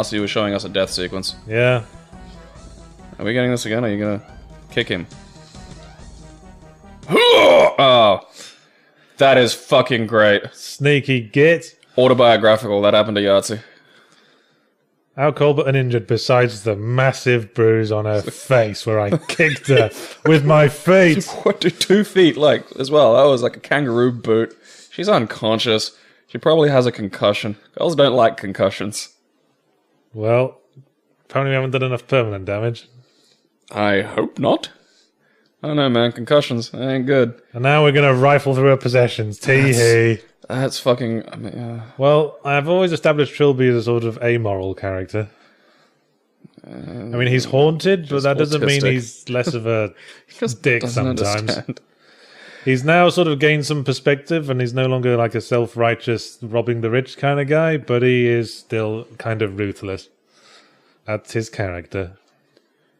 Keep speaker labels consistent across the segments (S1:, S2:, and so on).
S1: So you were showing us a death sequence.
S2: Yeah.
S1: Are we getting this again, or are you gonna kick him? Oh. That is fucking great.
S2: Sneaky git.
S1: Autobiographical, that happened to Yahtzee.
S2: Out cold but uninjured, besides the massive bruise on her face where I kicked her with my feet.
S1: What do 2 feet like as well? That was like a kangaroo boot. She's unconscious. She probably has a concussion. Girls don't like concussions.
S2: Well, apparently we haven't done enough permanent damage.
S1: I hope not. I don't know, man. Concussions, they ain't good.
S2: And now we're going to rifle through her possessions. Tee-hee.
S1: That's fucking... I mean,
S2: Well, I've always established Trilby as a sort of amoral character. I mean, he's haunted, but that doesn't mean he's less of a dick sometimes. Understand. He's now sort of gained some perspective, and he's no longer like a self-righteous, robbing the rich kind of guy, but he is still kind of ruthless. That's his character.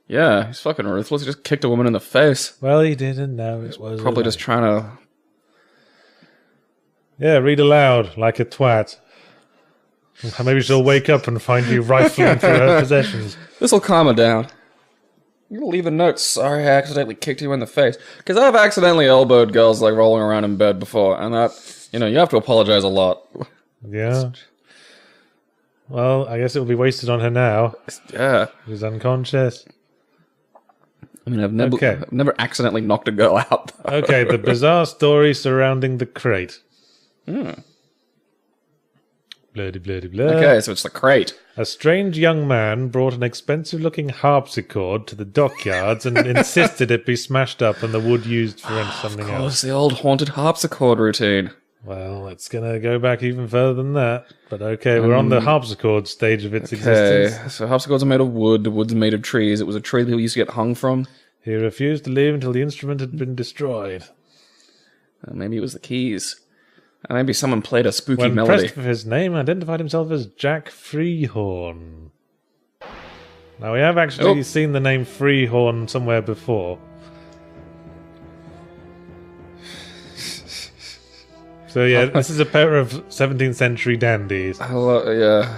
S1: Yeah, he's fucking ruthless. He just kicked a woman in the face.
S2: Well, he didn't know it was
S1: probably just trying to...
S2: Yeah, read aloud, like a twat. Maybe she'll wake up and find you rifling through her possessions.
S1: This'll calm her down. I'm gonna leave a note. Sorry I accidentally kicked you in the face. Because I've accidentally elbowed girls like rolling around in bed before, and that, you know, you have to apologize a lot.
S2: Yeah. Well, I guess it'll be wasted on her now.
S1: Yeah.
S2: She's unconscious.
S1: I mean, I've never accidentally knocked a girl out, though.
S2: Okay, the bizarre story surrounding the crate. Bloody, bloody, blah.
S1: Okay, so it's the crate.
S2: A strange young man brought an expensive-looking harpsichord to the dockyards and insisted it be smashed up and the wood used for something else.
S1: Of course, the old haunted harpsichord routine.
S2: Well, it's going to go back even further than that. But okay, we're on the harpsichord stage of its existence.
S1: So harpsichords are made of wood, the wood's made of trees. It was a tree that we used to get hung from.
S2: He refused to leave until the instrument had been destroyed.
S1: Maybe it was the keys. Maybe someone played a spooky
S2: when
S1: melody.
S2: Pressed for his name, identified himself as Jack Freehorn. Now, we have actually seen the name Freehorn somewhere before. So yeah, this is a pair of 17th century dandies.
S1: Yeah.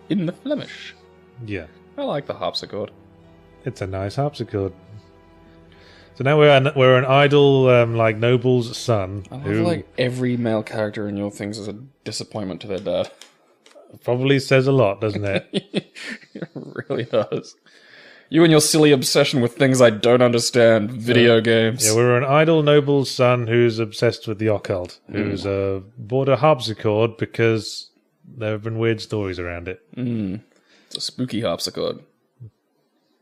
S1: In the Flemish.
S2: Yeah.
S1: I like the harpsichord.
S2: It's a nice harpsichord. So now we're an idle, like, noble's son.
S1: I love like every male character in your things is a disappointment to their dad.
S2: Probably says a lot, doesn't it?
S1: It really does. You and your silly obsession with things I don't understand, video games.
S2: Yeah, we're an idle noble's son who's obsessed with the occult, who's bought a harpsichord because there have been weird stories around it.
S1: It's a spooky harpsichord.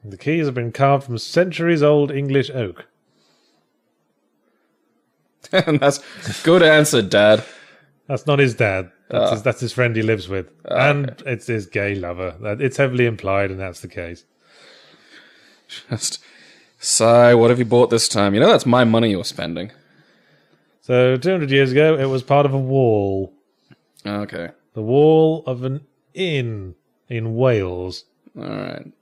S2: The keys have been carved from centuries-old English oak.
S1: And that's good answer, Dad.
S2: That's not his dad. That's his friend he lives with. And it's his gay lover. It's heavily implied, and that's the case.
S1: Just sigh, what have you bought this time? You know that's my money you're spending.
S2: So, 200 years ago, it was part of a wall.
S1: Okay.
S2: The wall of an inn in Wales.
S1: Alright.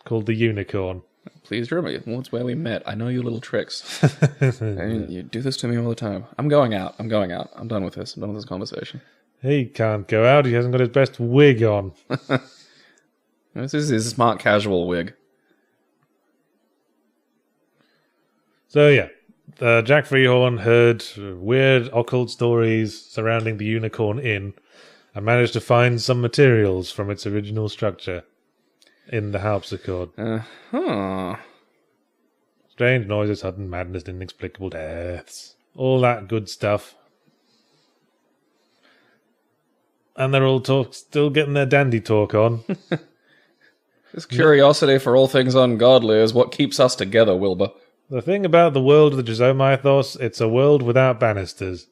S2: Called the Unicorn.
S1: Please remember, it's where we met. I know your little tricks. You do this to me all the time. I'm going out. I'm done with this. I'm done with this conversation.
S2: He can't go out. He hasn't got his best wig on.
S1: This is his smart casual wig.
S2: So, yeah. Jack Freehorn heard weird occult stories surrounding the Unicorn Inn and managed to find some materials from its original structure in the harpsichord. Strange noises, sudden madness, inexplicable deaths. All that good stuff. And they're all still getting their dandy talk on.
S1: This curiosity for all things ungodly is what keeps us together, Wilbur.
S2: The thing about the world of the Chzo Mythos, it's a world without banisters.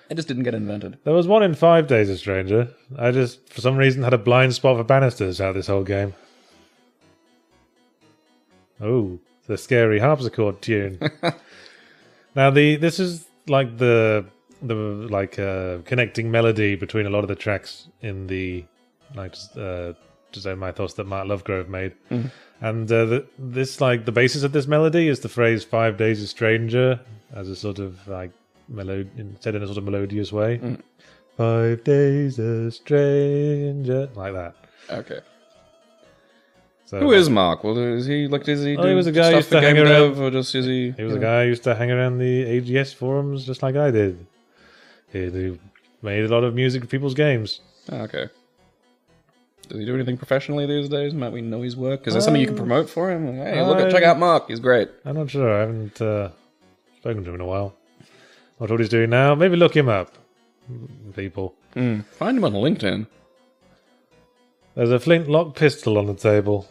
S1: It just didn't get invented.
S2: There was one in 5 Days a Stranger. I just, for some reason, had a blind spot for banisters out this whole game. Oh, the scary harpsichord tune. Now, this is like the connecting melody between a lot of the tracks in the Chzo Mythos that Mark Lovegrove made. And the basis of this melody is the phrase 5 Days a Stranger as a sort of like said in a sort of melodious way. 5 days a stranger, like that.
S1: Okay.
S2: So,
S1: who is Mark? Well, is he does he do
S2: he was a guy who
S1: stuff
S2: used
S1: for
S2: to hang
S1: game
S2: around.
S1: dev, or just is he?
S2: He was a guy who used to hang around the AGS forums just like I did. He made a lot of music for people's games.
S1: Oh, okay. Does he do anything professionally these days? Might we know his work? Is there something you can promote for him? Hey, check out Mark. He's great.
S2: I'm not sure. I haven't spoken to him in a while. Not sure what he's doing now. Maybe look him up, people.
S1: Find him on LinkedIn.
S2: There's a flintlock pistol on the table.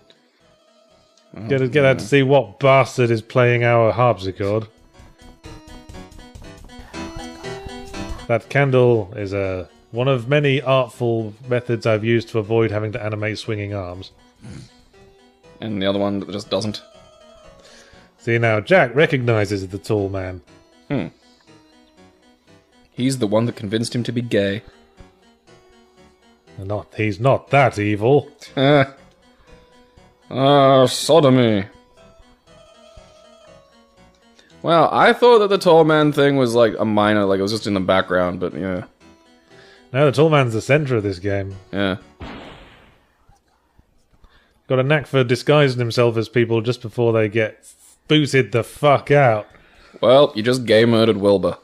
S2: Get out to see what bastard is playing our harpsichord. That candle is one of many artful methods I've used to avoid having to animate swinging arms.
S1: And the other one that just doesn't.
S2: See now, Jack recognizes the tall man.
S1: He's the one that convinced him to be gay.
S2: He's not that evil.
S1: Sodomy. Well, I thought that the tall man thing was like a minor, like it was just in the background, but yeah.
S2: No, the tall man's the center of this game.
S1: Yeah.
S2: Got a knack for disguising himself as people just before they get booted the fuck out.
S1: Well, you just gay murdered Wilbur.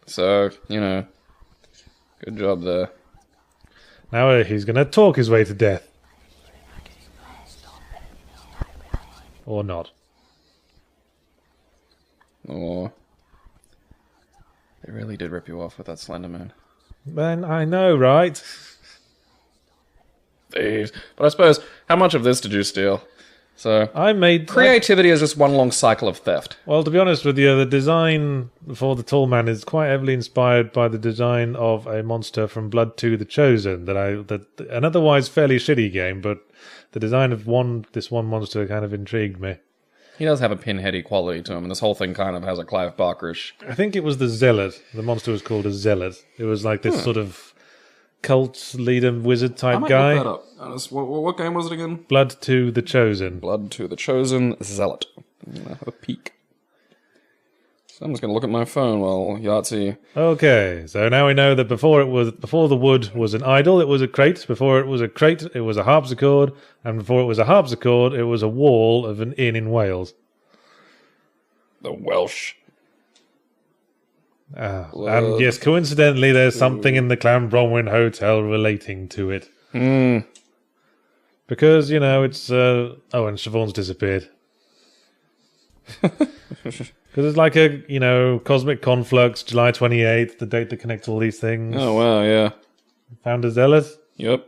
S1: So, good job there.
S2: Now he's gonna talk his way to death. Or not.
S1: Or... They really did rip you off with that Slender Man.
S2: Man, I know, right?
S1: Thieves. But I suppose, how much of this did you steal? So,
S2: I made...
S1: creativity is just one long cycle of theft.
S2: Well, to be honest with you, the design for the tall man is quite heavily inspired by the design of a monster from Blood 2 The Chosen, an otherwise fairly shitty game, but the design of this one monster kind of intrigued me.
S1: He does have a pinheady quality to him, and this whole thing kind of has a Clive Barkerish.
S2: I think it was the Zealot. The monster was called a Zealot. It was like this sort of cult leader wizard type guy.
S1: Look that up. What game was it again?
S2: Blood 2 The Chosen.
S1: Blood 2 The Chosen Zealot. Have a peek. So I'm just going to look at my phone while Yahtzee...
S2: Okay, so now we know that before the wood was an idol, it was a crate. Before it was a crate, it was a harpsichord. And before it was a harpsichord, it was a wall of an inn in Wales.
S1: The Welsh.
S2: And yes, coincidentally, there's something in the Clanbromwyn Hotel relating to it. Because, it's... and Siobhan's disappeared. Because it's like a, Cosmic Conflux, July 28th, the date that connects all these things.
S1: Oh, wow, yeah.
S2: Found a Zealot?
S1: Yep.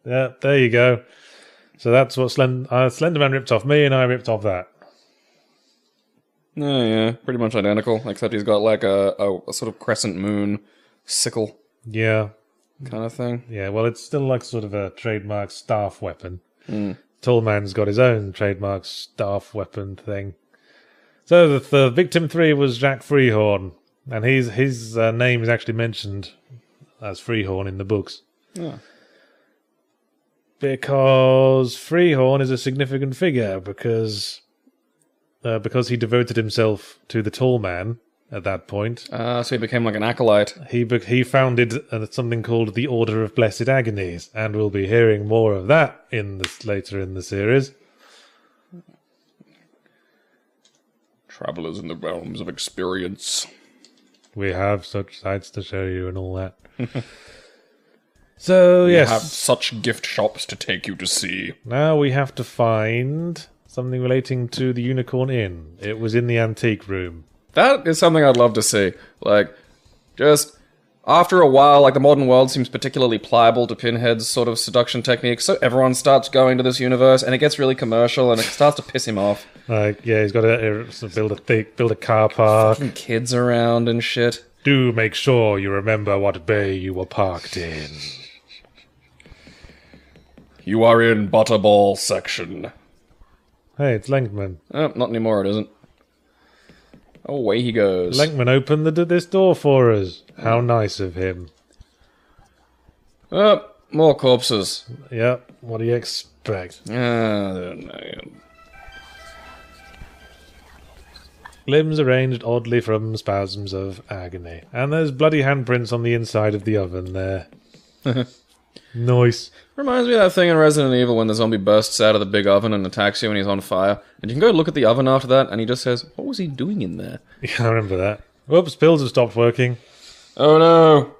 S2: Yeah, there you go. So that's what Slenderman ripped off me, and I ripped off that.
S1: Oh, yeah, pretty much identical, except he's got like a sort of crescent moon sickle.
S2: Yeah.
S1: Kind of thing.
S2: Yeah, well, it's still like sort of a trademark staff weapon. Tall Man's got his own trademark staff weapon thing. So the victim 3 was Jack Freehorn, and his name is actually mentioned as Freehorn in the books.
S1: Yeah.
S2: Because Freehorn is a significant figure, because he devoted himself to the Tall Man at that point.
S1: So he became like an acolyte.
S2: He founded something called the Order of Blessed Agonies, and we'll be hearing more of that later in the series.
S1: Travelers in the realms of experience.
S2: We have such sights to show you and all that. So, yes.
S1: We have such gift shops to take you to see.
S2: Now we have to find something relating to the Unicorn Inn. It was in the antique room.
S1: That is something I'd love to see. Like, just... After a while, like, the modern world seems particularly pliable to Pinhead's sort of seduction techniques, so everyone starts going to this universe, and it gets really commercial, and it starts to piss him off.
S2: Like, yeah, he's got to build a car park.
S1: Fucking kids around and shit.
S2: Do make sure you remember what bay you were parked in.
S1: You are in Butterball section.
S2: Hey, it's Lenkman.
S1: Oh, not anymore, it isn't. Away he goes.
S2: Lenkman opened this door for us. How nice of him.
S1: Oh, more corpses.
S2: Yep, what do you expect?
S1: I don't know.
S2: limbs arranged oddly from spasms of agony. And there's bloody handprints on the inside of the oven there. Nice.
S1: Reminds me of that thing in Resident Evil when the zombie bursts out of the big oven and attacks you and he's on fire. And you can go look at the oven after that and he just says, what was he doing in there?
S2: Yeah, I remember that. Whoops, pills have stopped working.
S1: Oh no!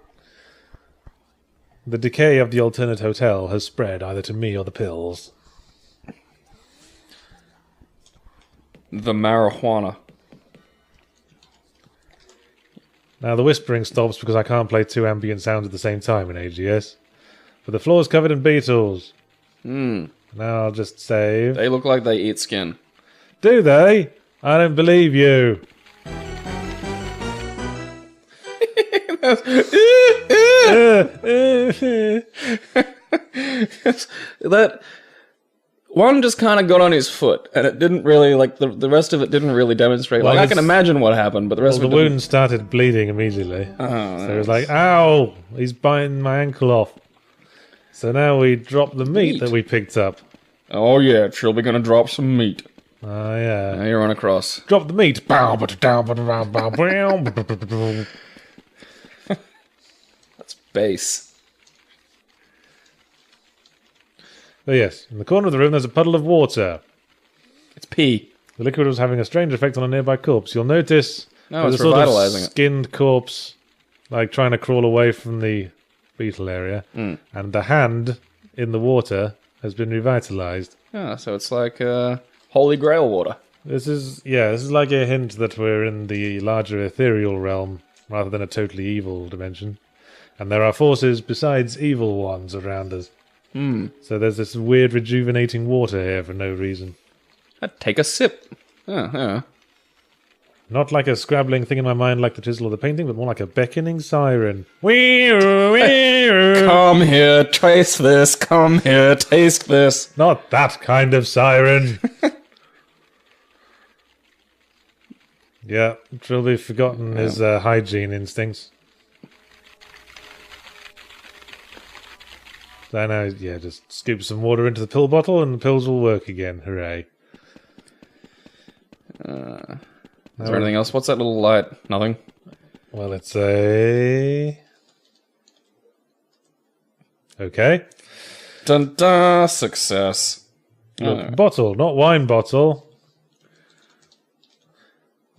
S2: The decay of the alternate hotel has spread either to me or the pills.
S1: The marijuana.
S2: Now the whispering stops because I can't play 2 ambient sounds at the same time in AGS. But the floor's covered in beetles. Now I'll just save.
S1: They look like they eat skin.
S2: Do they? I don't believe you.
S1: That one just kind of got on his foot, and it didn't really, like, the rest of it didn't really demonstrate.
S2: Well,
S1: like, I can imagine what happened, but the rest of it
S2: the wound started bleeding immediately. So it was like, ow, he's biting my ankle off. So now we drop the meat that we picked up.
S1: Oh yeah, Trilby gonna drop some meat.
S2: Oh yeah.
S1: Now you run across.
S2: Drop the meat.
S1: That's bass.
S2: Oh yes, in the corner of the room there's a puddle of water.
S1: It's pee.
S2: The liquid was having a strange effect on a nearby corpse. You'll notice
S1: No, it's
S2: there's a sort of
S1: revitalizing it.
S2: skinned corpse, like trying to crawl away from the beetle area, and the hand in the water has been revitalized.
S1: Yeah, so it's like Holy Grail water.
S2: This is like a hint that we're in the larger ethereal realm rather than a totally evil dimension, and there are forces besides evil ones around us. So there's this weird rejuvenating water here for no reason.
S1: I'd take a sip. Yeah.
S2: Not like a scrabbling thing in my mind like the chisel or the painting, but more like a beckoning siren.
S1: Come here, taste this. Come here, taste this.
S2: Not that kind of siren. Yeah, Trilby forgotten his hygiene instincts. So now, just scoop some water into the pill bottle and the pills will work again. Hooray.
S1: Is there anything else? What's that little light? Nothing?
S2: Well, it's a... Okay.
S1: Dun dun, success.
S2: Look, bottle, not wine bottle.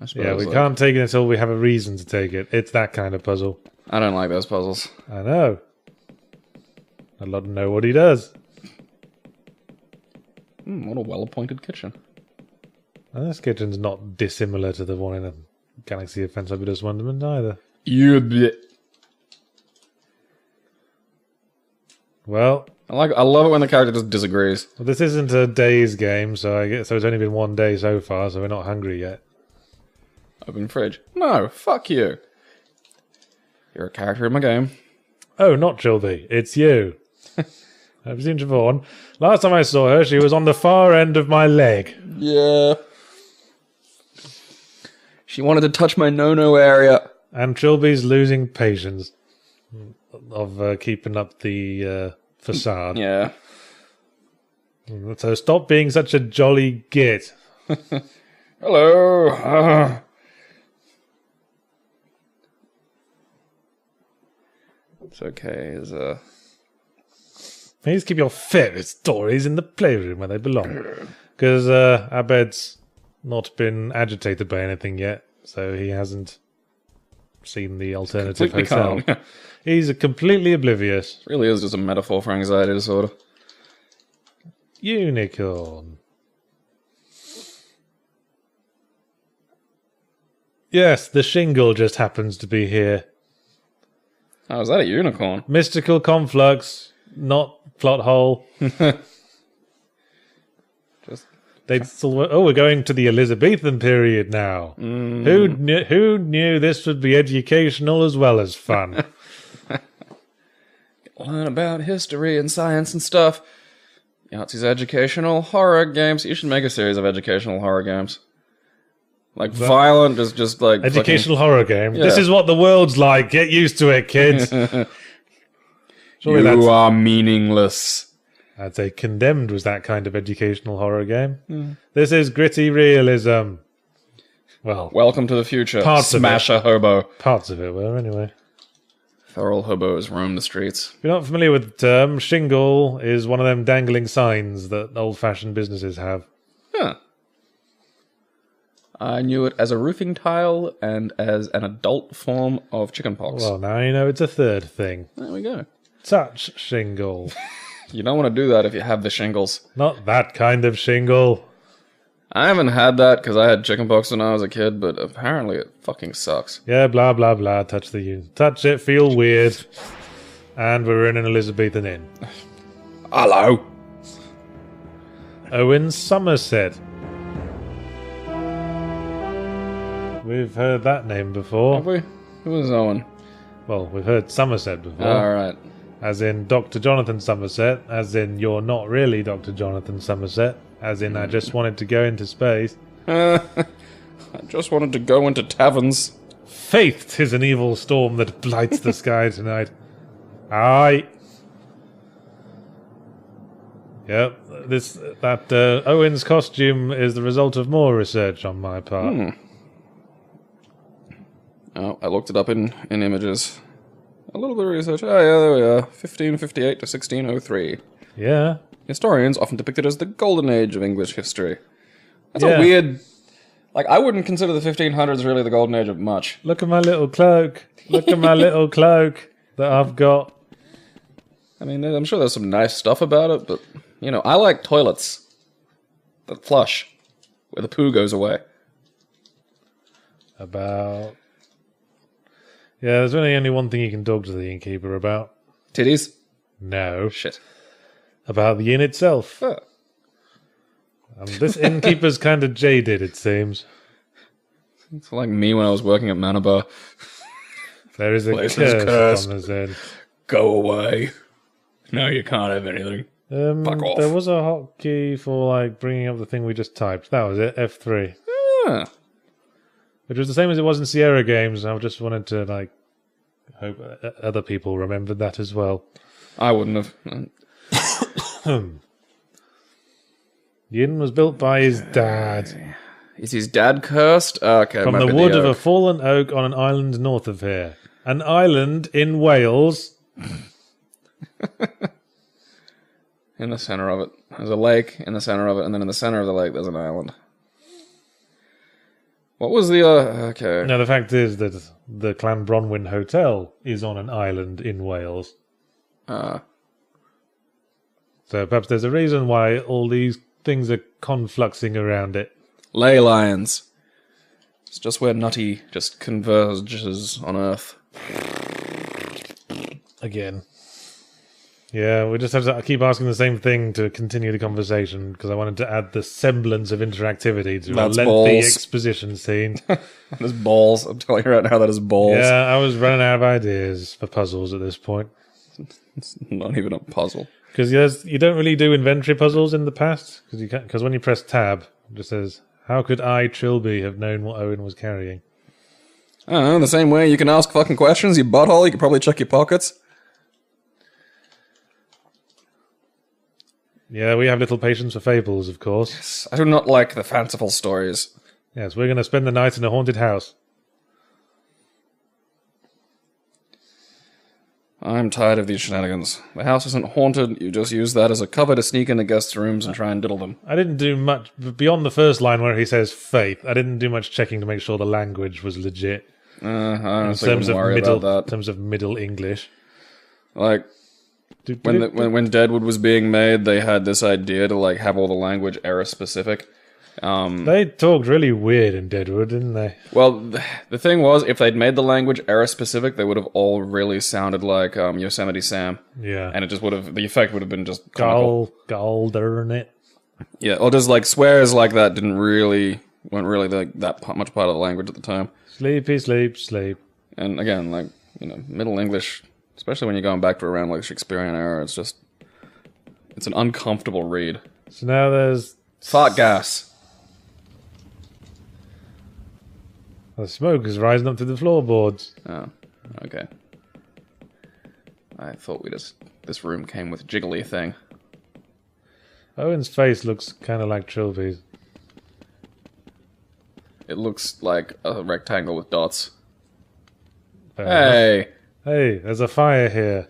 S1: I suppose,
S2: Yeah, we can't take it until we have a reason to take it. It's that kind of puzzle.
S1: I don't like those puzzles.
S2: I know. I'd love to know what he does.
S1: What a well-appointed kitchen.
S2: And this kitchen's not dissimilar to the one in a Galaxy of Fantabulous Wonderment either.
S1: You bit.
S2: Well,
S1: I love it when the character just disagrees.
S2: well, this isn't a day's game, so it's only been 1 day so far, so we're not hungry yet.
S1: Open fridge. No, fuck you. You're a character in my game.
S2: Oh, not Trilby. It's you. I've seen Siobhan. Last time I saw her, she was on the far end of my leg.
S1: Yeah. She wanted to touch my no-no area.
S2: And Trilby's losing patience of keeping up the facade.
S1: Yeah.
S2: So stop being such a jolly git.
S1: Hello. It's okay.
S2: Please keep your fairy stories in the playroom where they belong. Because Abed's not been agitated by anything yet, so he hasn't seen the alternative hotel.
S1: Calm.
S2: He's completely oblivious.
S1: It really is just a metaphor for anxiety disorder.
S2: Unicorn. Yes, the shingle just happens to be here.
S1: Oh, is that a unicorn?
S2: Mystical conflux, not plot hole. We're going to the Elizabethan period now. Who knew this would be educational as well as fun?
S1: Learn about history and science and stuff. Yahtzee's educational horror games. You should make a series of educational horror games. Like violent, just like
S2: educational horror game.
S1: Yeah.
S2: This is what the world's like. Get used to it, kids.
S1: You are meaningless.
S2: I'd say Condemned was that kind of educational horror game. This is gritty realism. Well,
S1: welcome to the future.
S2: Parts of
S1: Smash a hobo.
S2: Parts of it were, anyway.
S1: Feral hobos roam the streets.
S2: If you're not familiar with the term, shingle is one of them dangling signs that old-fashioned businesses have.
S1: Huh. I knew it as a roofing tile and as an adult form of chickenpox.
S2: Well, now you know it's a third thing.
S1: There we go.
S2: Touch shingle.
S1: You don't want to do that if you have the shingles.
S2: Not that kind of shingle.
S1: I haven't had that because I had chickenpox when I was a kid, but apparently it fucking sucks.
S2: Yeah, blah, blah, blah. Touch the unit. Touch it, feel weird. And we're in an Elizabethan inn.
S1: Hello.
S2: Owen Somerset. We've heard that name before.
S1: Have we? Who was Owen?
S2: Well, we've heard Somerset before.
S1: Alright.
S2: As in Dr. Jonathan Somerset. As in you're not really Dr. Jonathan Somerset. As in I just wanted to go into space.
S1: I just wanted to go into taverns.
S2: Faith, 'tis an evil storm that blights the sky tonight. Aye. Yep, Owen's costume is the result of more research on my part.
S1: Oh, I looked it up in images. A little bit of research. Oh yeah, there we are. 1558 to 1603.
S2: Yeah.
S1: Historians often depict it as the golden age of English history. That's a weird... Like, I wouldn't consider the 1500s really the golden age of much.
S2: Look at my little cloak. Look at my little cloak that I've got.
S1: I mean, I'm sure there's some nice stuff about it, but, you know, I like toilets that flush, where the poo goes away.
S2: About... Yeah, there's really only one thing you can talk to the innkeeper about.
S1: Titties?
S2: No.
S1: Shit.
S2: About the inn itself.
S1: Oh.
S2: This innkeeper's kind of jaded, it seems.
S1: It's like me when I was working at Manabar.
S2: There is a
S1: Place is
S2: curse
S1: cursed.
S2: on his head.
S1: Go away. No, you can't have anything. Fuck off.
S2: There was a hotkey for like bringing up the thing we just typed. That was it, F3.
S1: Ah.
S2: Which was the same as it was in Sierra games. I just wanted to like hope other people remembered that as well.
S1: I wouldn't have.
S2: The inn was built by his dad.
S1: Is his dad cursed? Okay.
S2: From the wood of a fallen oak on an island north of here. An island in Wales.
S1: In the center of it. There's a lake in the center of it, and then in the center of the lake there's an island. What was the, okay.
S2: No, the fact is that the Clan Bronwyn Hotel is on an island in Wales. So perhaps there's a reason why all these things are confluxing around it.
S1: Ley lines. It's just where Nutty just converges on Earth.
S2: Again. Yeah, we just have to keep asking the same thing to continue the conversation, because I wanted to add the semblance of interactivity to
S1: That's
S2: a lengthy
S1: balls.
S2: exposition scene.
S1: That is balls. I'm telling you right now, that is balls.
S2: Yeah, I was running out of ideas for puzzles at this point.
S1: It's not even a puzzle.
S2: Because you don't really do inventory puzzles in the past, because when you press tab, it just says, how could I, Trilby, have known what Owen was carrying?
S1: I don't know, the same way you can ask fucking questions, you butthole, you can probably check your pockets.
S2: Yeah, we have little patience for fables, of course.
S1: I do not like the fanciful stories.
S2: Yes, we're going to spend the night in a haunted house.
S1: I'm tired of these shenanigans. The house isn't haunted, you just use that as a cover to sneak into guests' rooms and try and diddle them.
S2: I didn't do much, beyond the first line where he says faith, I didn't do much checking to make sure the language was legit.
S1: I honestly wouldn't worry about that.
S2: In terms of Middle English.
S1: Like, when Deadwood was being made, they had this idea to like have all the language era-specific.
S2: They talked really weird in Deadwood, didn't they?
S1: Well, the thing was, if they'd made the language era-specific, they would have all really sounded like Yosemite Sam.
S2: Yeah.
S1: And it just would have, the effect would have been just comical.
S2: Darn it.
S1: Yeah, or just like swears like that weren't really that much part of the language at the time.
S2: Sleepy, sleep, sleep.
S1: And again, like, you know, Middle English, especially when you're going back to around like Shakespearean era, it's an uncomfortable read.
S2: So now there's...
S1: Fart gas.
S2: The smoke is rising up through the floorboards.
S1: Oh, okay. I thought this room came with jiggly thing.
S2: Owen's face looks kind of like Trilby's.
S1: It looks like a rectangle with dots. Hey!
S2: Hey, there's a fire here.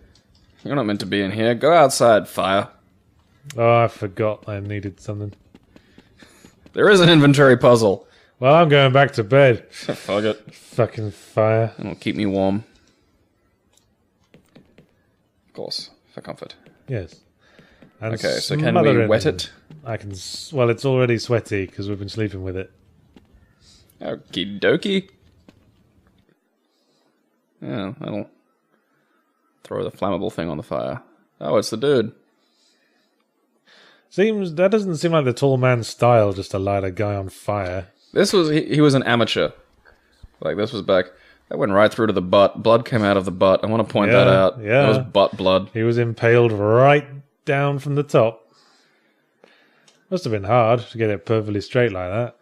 S1: You're not meant to be in here. Go outside, fire.
S2: Oh, I forgot I needed something.
S1: There is an inventory puzzle.
S2: Well, I'm going back to bed.
S1: Fuck it.
S2: Fucking fire.
S1: It'll keep me warm. Of course, for comfort.
S2: Yes. And
S1: okay, so can we wet it?
S2: I can... Well, it's already sweaty because we've been sleeping with it.
S1: Okie dokie. Yeah, that'll throw the flammable thing on the fire. Oh, it's the dude.
S2: That doesn't seem like the tall man's style, just to light a guy on fire.
S1: This was... He was an amateur. Like, this was back... That went right through to the butt. Blood came out of the butt. I want to point that out.
S2: Yeah.
S1: That was butt blood.
S2: He was impaled right down from the top. Must have been hard to get it perfectly straight like that.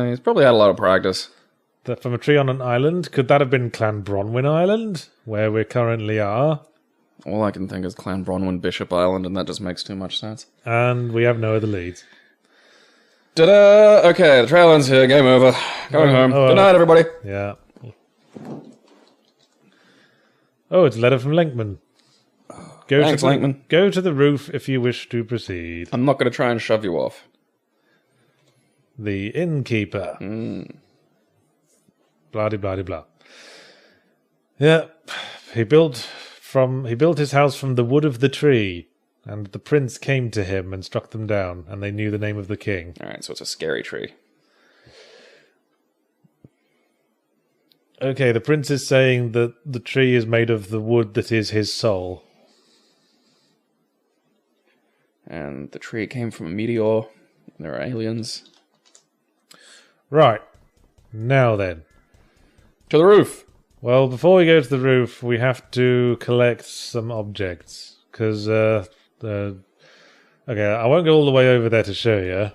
S1: He's probably had a lot of practice.
S2: From a tree on an island? Could that have been Clan Bronwyn Island, where we currently are?
S1: All I can think is Clan Bronwyn Bishop Island, and that just makes too much sense.
S2: And we have no other leads.
S1: Ta-da! Okay, the trail ends here. Game over. Going home. Good night, everybody.
S2: Yeah. Oh, it's a letter from Lenkman.
S1: Thanks, Lenkman.
S2: Go to the roof if you wish to proceed.
S1: I'm not going to try and shove you off.
S2: The innkeeper. Blah-de-blah-de-blah. Yeah, he built his house from the wood of the tree, and the prince came to him and struck them down, and they knew the name of the king.
S1: Alright, so it's a scary tree.
S2: Okay, the prince is saying that the tree is made of the wood that is his soul.
S1: And the tree came from a meteor. There are aliens.
S2: Right. Now then.
S1: To the roof!
S2: Well, before we go to the roof, we have to collect some objects. Because, okay, I won't go all the way over there to show you,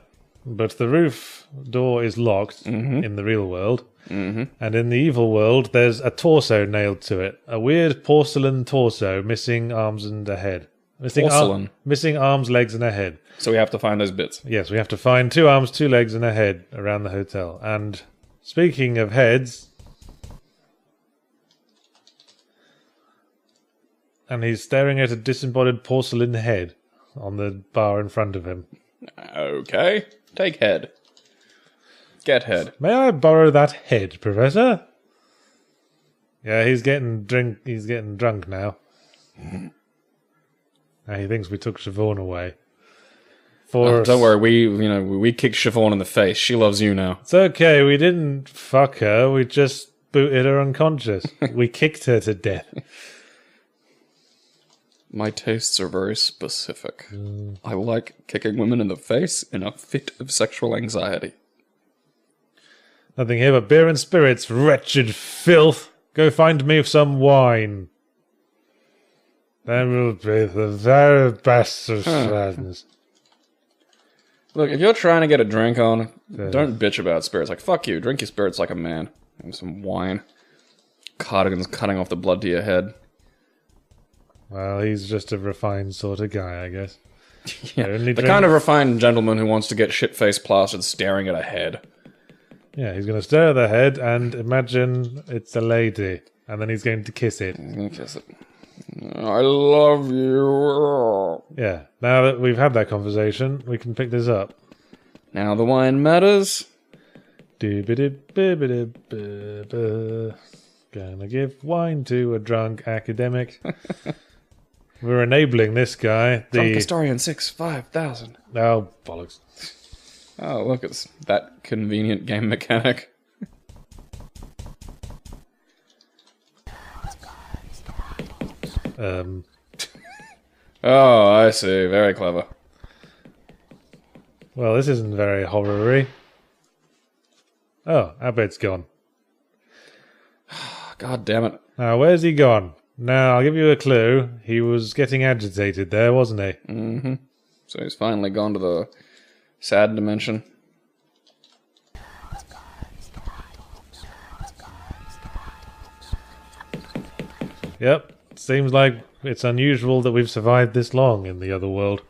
S2: but the roof door is locked in the real world. And in the evil world, there's a torso nailed to it. A weird porcelain torso, missing arms and a head. Missing arms, legs, and a head.
S1: So we have to find those bits.
S2: Yes, we have to find 2 arms, 2 legs, and a head around the hotel. And speaking of heads... And he's staring at a disembodied porcelain head on the bar in front of him.
S1: Okay. Take head. Get head.
S2: May I borrow that head, Professor? Yeah, he's getting drunk now. He thinks we took Siobhan away.
S1: Don't worry, we kicked Siobhan in the face. She loves you now.
S2: It's okay, we didn't fuck her, we just booted her unconscious. We kicked her to death.
S1: My tastes are very specific. I like kicking women in the face in a fit of sexual anxiety.
S2: Nothing here but beer and spirits, wretched filth. Go find me some wine. Then will be the very best of friends.
S1: Look, if you're trying to get a drink on, don't bitch about spirits. Like, fuck you, drink your spirits like a man. And some wine. Cardigans cutting off the blood to your head.
S2: Well, he's just a refined sort of guy, I guess.
S1: Yeah, the kind of refined gentleman who wants to get shit-faced plastered staring at a head.
S2: Yeah, he's going to stare at the head and imagine it's a lady. And then he's going to kiss it.
S1: He's going to kiss it. I love you.
S2: Yeah, now that we've had that conversation, we can pick this up.
S1: Now the wine matters.
S2: Gonna give wine to a drunk academic. We're enabling this guy.
S1: Drunk historian 5,000.
S2: Oh, bollocks.
S1: Oh, look, it's that convenient game mechanic. Oh, I see. Very clever.
S2: Well, this isn't very horror-y. Oh, our bed's gone.
S1: God damn it.
S2: Now, where's he gone? Now, I'll give you a clue. He was getting agitated there, wasn't he?
S1: Mm-hmm. So he's finally gone to the sad dimension.
S2: Yep. Seems like it's unusual that we've survived this long in the other world.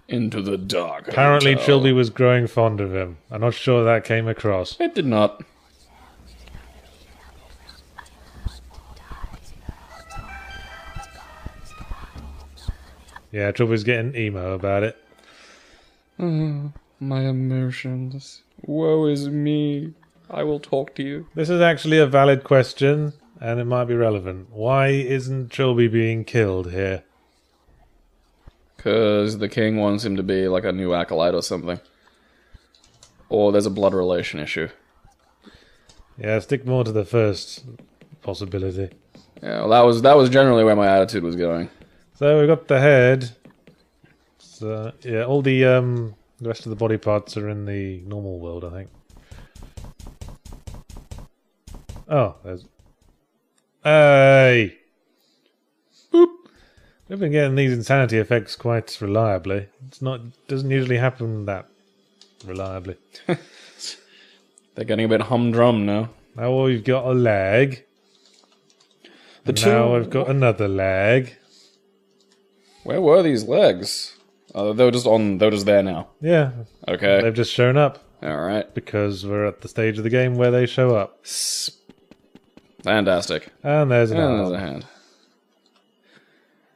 S1: Into the dark.
S2: Apparently,
S1: hotel.
S2: Trilby was growing fond of him. I'm not sure that came across.
S1: It did not.
S2: Yeah, Trilby's getting emo about it.
S1: My emotions. Woe is me. I will talk to you.
S2: This is actually a valid question, and it might be relevant. Why isn't Trilby being killed here?
S1: Because the king wants him to be like a new acolyte or something. Or there's a blood relation issue.
S2: Yeah, stick more to the first possibility.
S1: Yeah, well, that was generally where my attitude was going.
S2: So we've got the head. So, yeah, all the rest of the body parts are in the normal world, I think. Oh, there's... Hey! Boop! We've been getting these insanity effects quite reliably. Doesn't usually happen that reliably.
S1: They're getting a bit humdrum now.
S2: Now we've got a leg. Now we've got another leg.
S1: Where were these legs? They were just there now.
S2: Yeah.
S1: Okay.
S2: They've just shown up.
S1: Alright.
S2: Because we're at the stage of the game where they show up.
S1: Fantastic.
S2: And there's an arm.
S1: There's a hand.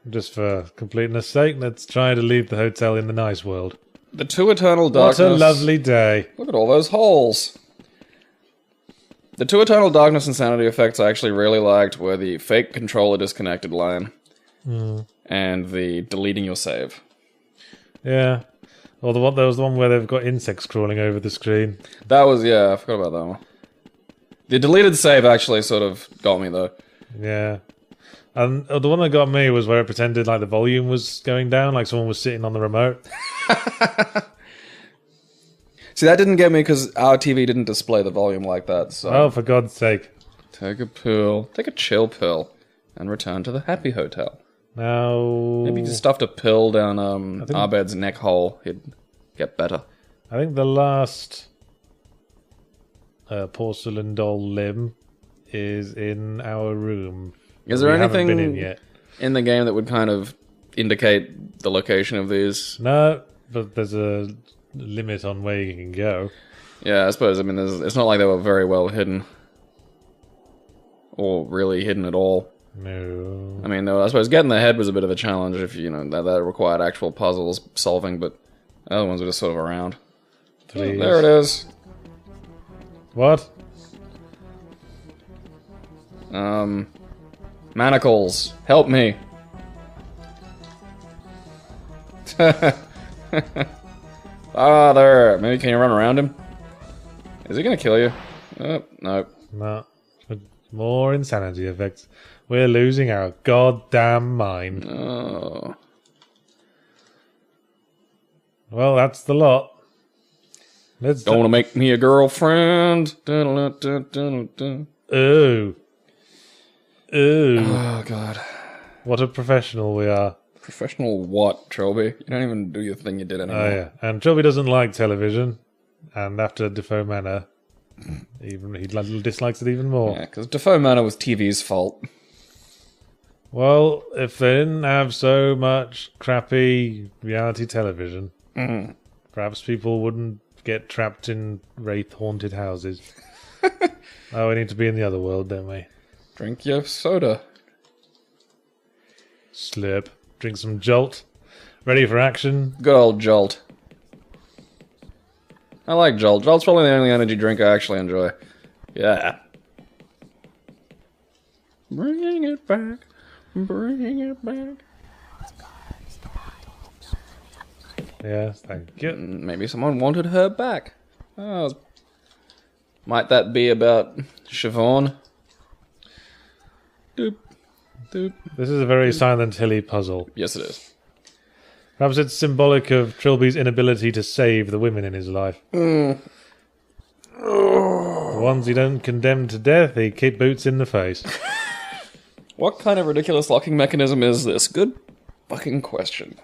S2: Just for completeness sake, let's try to leave the hotel in the nice world.
S1: The two eternal darkness.
S2: What a lovely day.
S1: Look at all those holes. The two eternal darkness insanity effects I actually really liked were the fake controller disconnected line. And the deleting your save.
S2: Yeah. Or there was the one where they've got insects crawling over the screen.
S1: That was, yeah, I forgot about that one. The deleted save actually sort of got me, though.
S2: Yeah. And the one that got me was where it pretended like the volume was going down, like someone was sitting on the remote.
S1: See, that didn't get me because our TV didn't display the volume like that, so...
S2: Oh, for God's sake.
S1: Take a pill. Take a chill pill. And return to the happy hotel.
S2: Now...
S1: Maybe just stuffed a pill down Abed's neck hole. He'd get better.
S2: I think the last porcelain doll limb is in our room.
S1: Is there anything
S2: haven't been in yet.
S1: In the game that would kind of indicate the location of these?
S2: No, but there's a limit on where you can go.
S1: Yeah, I suppose. I mean, it's not like they were very well hidden. Or really hidden at all.
S2: No.
S1: I mean, I suppose getting the head was a bit of a challenge if, that required actual puzzles solving, but the other ones were just sort of around.
S2: Please.
S1: Oh, there it is.
S2: What?
S1: Manacles, help me. Father, maybe can you run around him? Is he gonna kill you? Oh, no.
S2: No. More insanity effects. We're losing our goddamn mind.
S1: Oh.
S2: Well, that's the lot.
S1: Don't want to make me a girlfriend. Ooh.
S2: Ooh.
S1: Oh, God.
S2: What a professional we are.
S1: Professional what, Trilby? You don't even do your thing you did anymore.
S2: Oh, yeah. And Trilby doesn't like television. And after Defoe Manor, he dislikes it even more.
S1: Yeah, because Defoe Manor was TV's fault.
S2: Well, if they didn't have so much crappy reality television, perhaps people wouldn't get trapped in wraith-haunted houses. Oh, we need to be in the other world, don't we?
S1: Drink your soda.
S2: Slurp. Drink some Jolt. Ready for action.
S1: Good old Jolt. I like Jolt. Jolt's probably the only energy drink I actually enjoy. Yeah. Bringing it back. Bringing it back.
S2: Yes, thank you.
S1: Maybe someone wanted her back. Oh, might that be about Siobhan? Doop. Doop.
S2: This is a very Silent Hilly puzzle.
S1: Yes, it is.
S2: Perhaps it's symbolic of Trilby's inability to save the women in his life. The ones he don't condemn to death, he kick boots in the face.
S1: What kind of ridiculous locking mechanism is this? Good fucking question.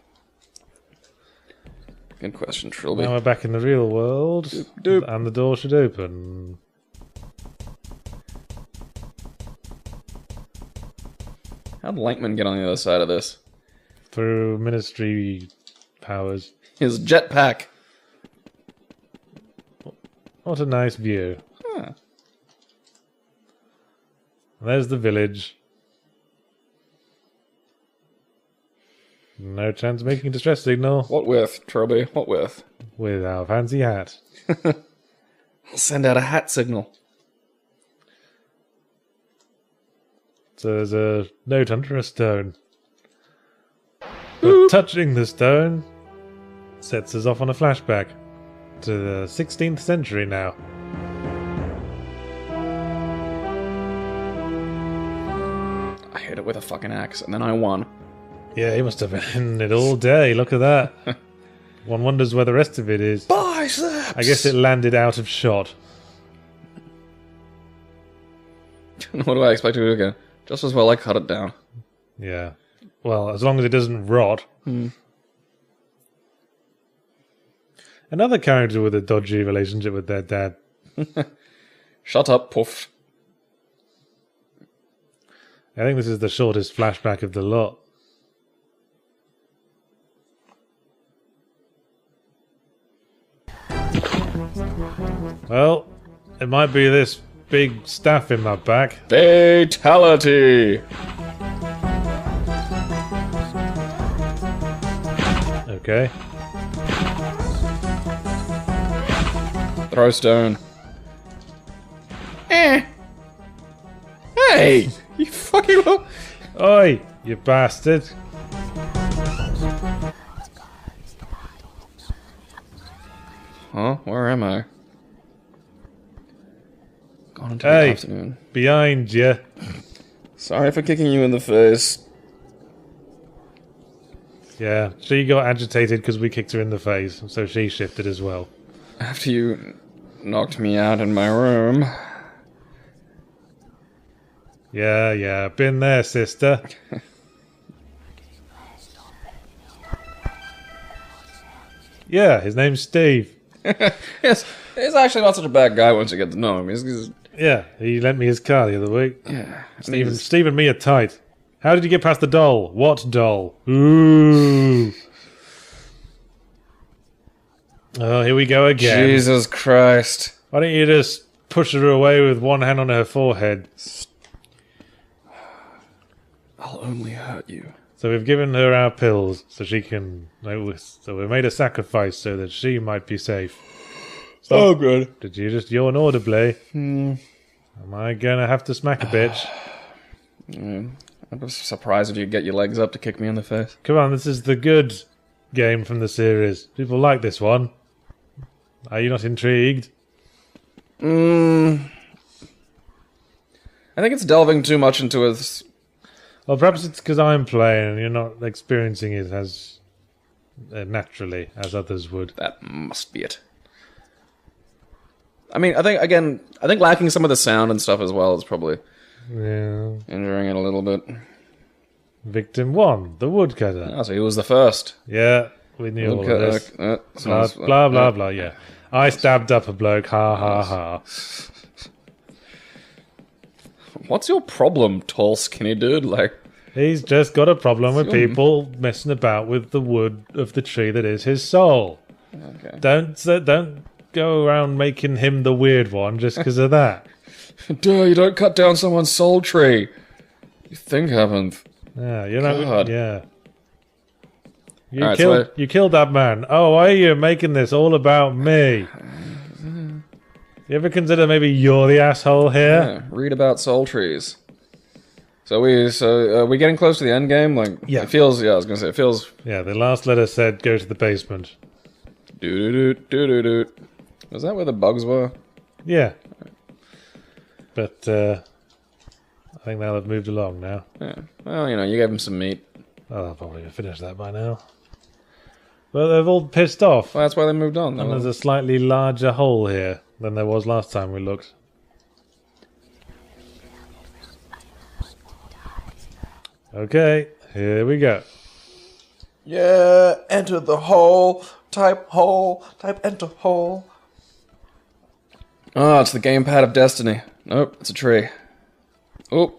S1: Good question, Trilby.
S2: Now we're back in the real world.
S1: Doop, doop.
S2: And the door should open.
S1: How'd Lankman get on the other side of this?
S2: Through ministry powers.
S1: His jetpack.
S2: What a nice view.
S1: Huh.
S2: There's the village. No chance of making a distress signal.
S1: What with, Trilby? What with?
S2: With our fancy hat.
S1: I'll send out a hat signal.
S2: So there's a note under a stone. But touching the stone sets us off on a flashback to the 16th century now.
S1: I hit it with a fucking axe, and then I won.
S2: Yeah, he must have been in it all day. Look at that. One wonders where the rest of it is.
S1: Biceps!
S2: I guess it landed out of shot.
S1: What do I expect to do again? Just as well I cut it down.
S2: Yeah. Well, as long as it doesn't rot. Another character with a dodgy relationship with their dad.
S1: Shut up, Puff.
S2: I think this is the shortest flashback of the lot. Well, it might be this big staff in my back.
S1: Fatality!
S2: Okay.
S1: Throw stone. Hey! You fucking look.
S2: Oi, you bastard.
S1: Huh? Where am I? Gone into the
S2: Hey,
S1: afternoon.
S2: behind you.
S1: Sorry for kicking you in the face.
S2: Yeah, she got agitated because we kicked her in the face, so she shifted as well.
S1: After you knocked me out in my room.
S2: Yeah, been there, sister. Yeah, his name's Steve.
S1: Yes, he's actually not such a bad guy once you get to know him. He's
S2: Yeah, he lent me his car the other week.
S1: yeah.
S2: Steve and me are tight. How did you get past the doll? What doll? Ooh. Oh, here we go again.
S1: Jesus Christ.
S2: Why don't you just push her away with one hand on her forehead?
S1: I'll only hurt you.
S2: So we've given her our pills so she can... So we made a sacrifice so that she might be safe. Stop.
S1: Oh, good.
S2: Did you just yawn audibly? Am I gonna have to smack a bitch?
S1: I'd be surprised if you get your legs up to kick me in the face.
S2: Come on, this is the good game from the series. People like this one. Are you not intrigued?
S1: I think it's delving too much into a...
S2: Well, perhaps it's because I'm playing and you're not experiencing it as naturally as others would.
S1: That must be it. I mean, I think lacking some of the sound and stuff as well is probably
S2: Yeah.
S1: injuring it a little bit.
S2: Victim 1, the woodcutter.
S1: Oh, so he was the first.
S2: Yeah, we knew all of this.
S1: Sounds-
S2: Blah, blah, blah, yeah. I stabbed up a bloke, ha, ha, ha.
S1: What's your problem, tall, skinny dude? Like,
S2: He's just got a problem with people messing about with the wood of the tree that is his soul.
S1: okay.
S2: Don't go around making him the weird one just because of that.
S1: Duh, you don't cut down someone's soul tree. You think haven't.
S2: Yeah, you're not.
S1: God.
S2: Yeah. You
S1: Alright,
S2: killed.
S1: so
S2: You killed that man. Oh, why are you making this all about me? You ever consider maybe you're the asshole here?
S1: Yeah, read about soul trees. So we're getting close to the end game. Like,
S2: Yeah.
S1: it feels. Yeah, I was gonna say it feels.
S2: Yeah, the last letter said go to the basement.
S1: Doo doo doo doo doo. Was that where the bugs were?
S2: Yeah. But I think they'll have moved along now.
S1: Yeah. Well, you gave them some meat.
S2: Oh, I'll probably have finished that by now. Well, they've all pissed off.
S1: Well, that's why they moved on.
S2: And there's a slightly larger hole here than there was last time we looked. Okay, here we go.
S1: Yeah, enter the hole. Type enter hole. Oh, it's the gamepad of destiny. Nope, it's a tree. Oh.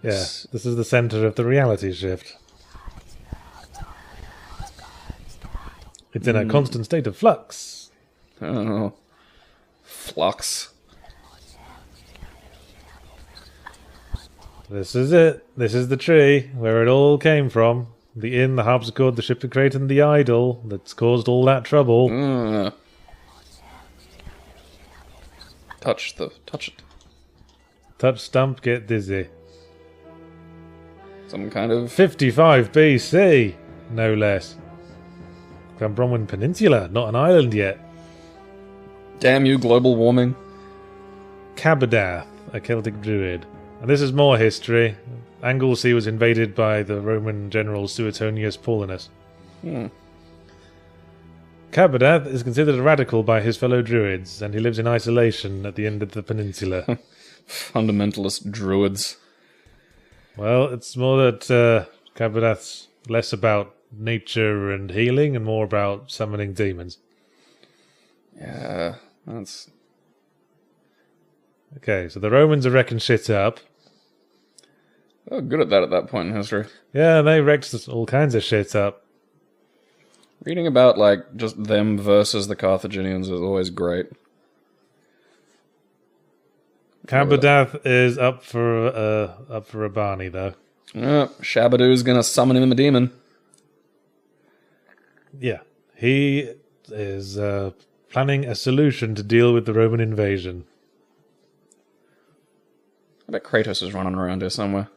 S2: Yeah, this is the center of the reality shift. It's in a constant state of flux.
S1: Oh. Flux.
S2: This is it. This is the tree where it all came from. The inn, the harpsichord, the ship's crate, and the idol that's caused all that trouble.
S1: Touch it.
S2: Touch stump, get dizzy.
S1: Some kind of
S2: 55 BC, no less. Cambronwen Peninsula, not an island yet.
S1: damn you, global warming.
S2: Cabadath, a Celtic druid. And this is more history. Anglesey was invaded by the Roman general Suetonius Paulinus. Cabadath is considered a radical by his fellow druids, and he lives in isolation at the end of the peninsula.
S1: Fundamentalist druids.
S2: Well, it's more that Cabadath's less about nature and healing and more about summoning demons.
S1: Yeah, that's...
S2: Okay, so the Romans are wrecking shit up.
S1: Oh, good at that point in history.
S2: Yeah, they wrecked all kinds of shit up.
S1: Reading about, like, just them versus the Carthaginians is always great.
S2: Cabadath is up for a Barney, though.
S1: Shabadoo's gonna summon him a demon.
S2: Yeah, he is planning a solution to deal with the Roman invasion.
S1: I bet Kratos is running around here somewhere.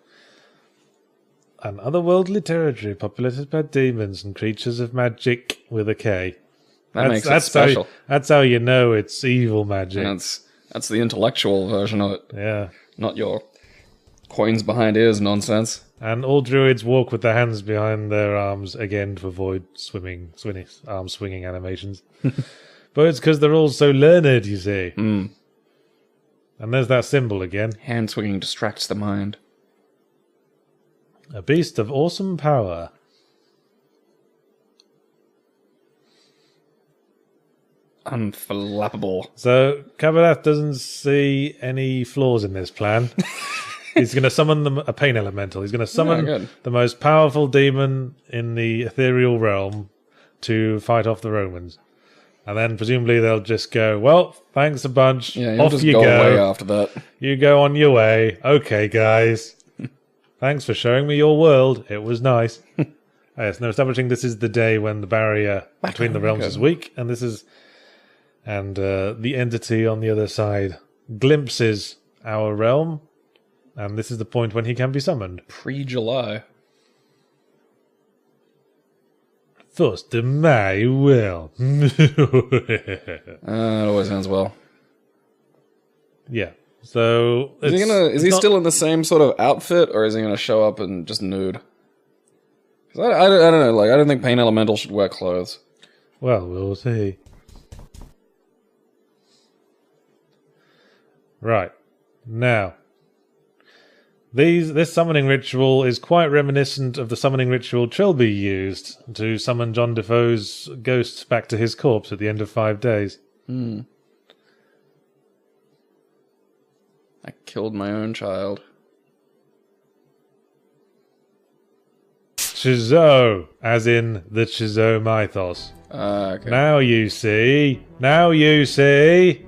S2: An otherworldly territory populated by demons and creatures of magic with a K.
S1: That makes it special.
S2: That's how you know it's evil magic.
S1: That's the intellectual version of it.
S2: Yeah.
S1: Not your coins behind ears nonsense.
S2: And all druids walk with their hands behind their arms, again, to avoid arm swinging animations. But it's because they're all so learned, you see.
S1: Mm.
S2: And there's that symbol again.
S1: Hand swinging distracts the mind.
S2: A beast of awesome power.
S1: Unflappable.
S2: So, Cabadath doesn't see any flaws in this plan. He's going to summon a pain elemental. He's going to summon the most powerful demon in the ethereal realm to fight off the Romans. And then presumably they'll just go, well, thanks a bunch.
S1: Yeah,
S2: off
S1: just
S2: you
S1: go
S2: go.
S1: away after that.
S2: You go on your way. Okay, guys. Thanks for showing me your world. It was nice. Yes, they're establishing this is the day when the barrier between the realms is weak, and this is... And the entity on the other side glimpses our realm, and this is the point when he can be summoned.
S1: Pre-July.
S2: 1st of May, well.
S1: It always ends well.
S2: Yeah. So
S1: is he still in the same sort of outfit, or is he gonna show up and just nude? 'Cause I don't know, like I don't think Pain Elemental should wear clothes.
S2: Well, we'll see. Right. Now, this summoning ritual is quite reminiscent of the summoning ritual Trilby used to summon John Defoe's ghost back to his corpse at the end of 5 days.
S1: I killed my own child.
S2: Chzo, as in the Chzo Mythos.
S1: Okay.
S2: Now you see. Now you see.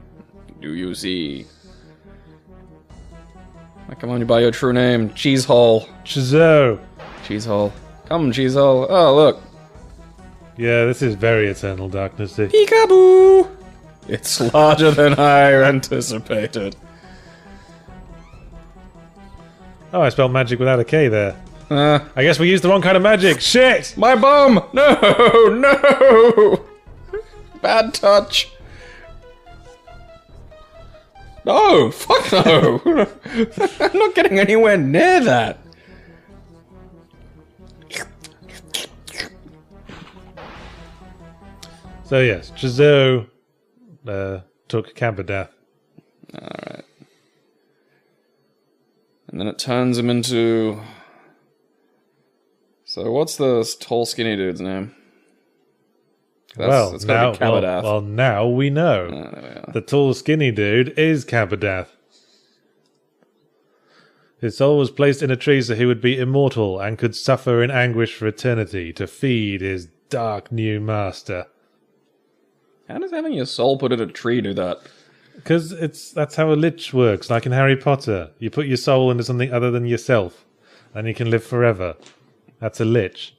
S1: Do you see? Come on, you by your true name. Cheesehole.
S2: Chzo.
S1: Cheesehole. Come, Cheesehole. Oh, look.
S2: Yeah, this is very Eternal Darkness-y.
S1: Peekaboo! It's larger than I anticipated.
S2: Oh, I spelled magic without a K there. I guess we used the wrong kind of magic. Shit!
S1: My bum! No! No! Bad touch. No! Fuck no! I'm not getting anywhere near that.
S2: So yes, Chzo took Cabadath.
S1: Alright. And then it turns him into... So what's the tall skinny dude's name? It's gotta be Cabadath.
S2: Well, now we know.
S1: There we
S2: The tall skinny dude is Cabadath. His soul was placed in a tree so he would be immortal and could suffer in anguish for eternity to feed his dark new master.
S1: How does having your soul put in a tree do that?
S2: Because that's how a lich works. Like in Harry Potter, you put your soul into something other than yourself, and you can live forever. That's a lich.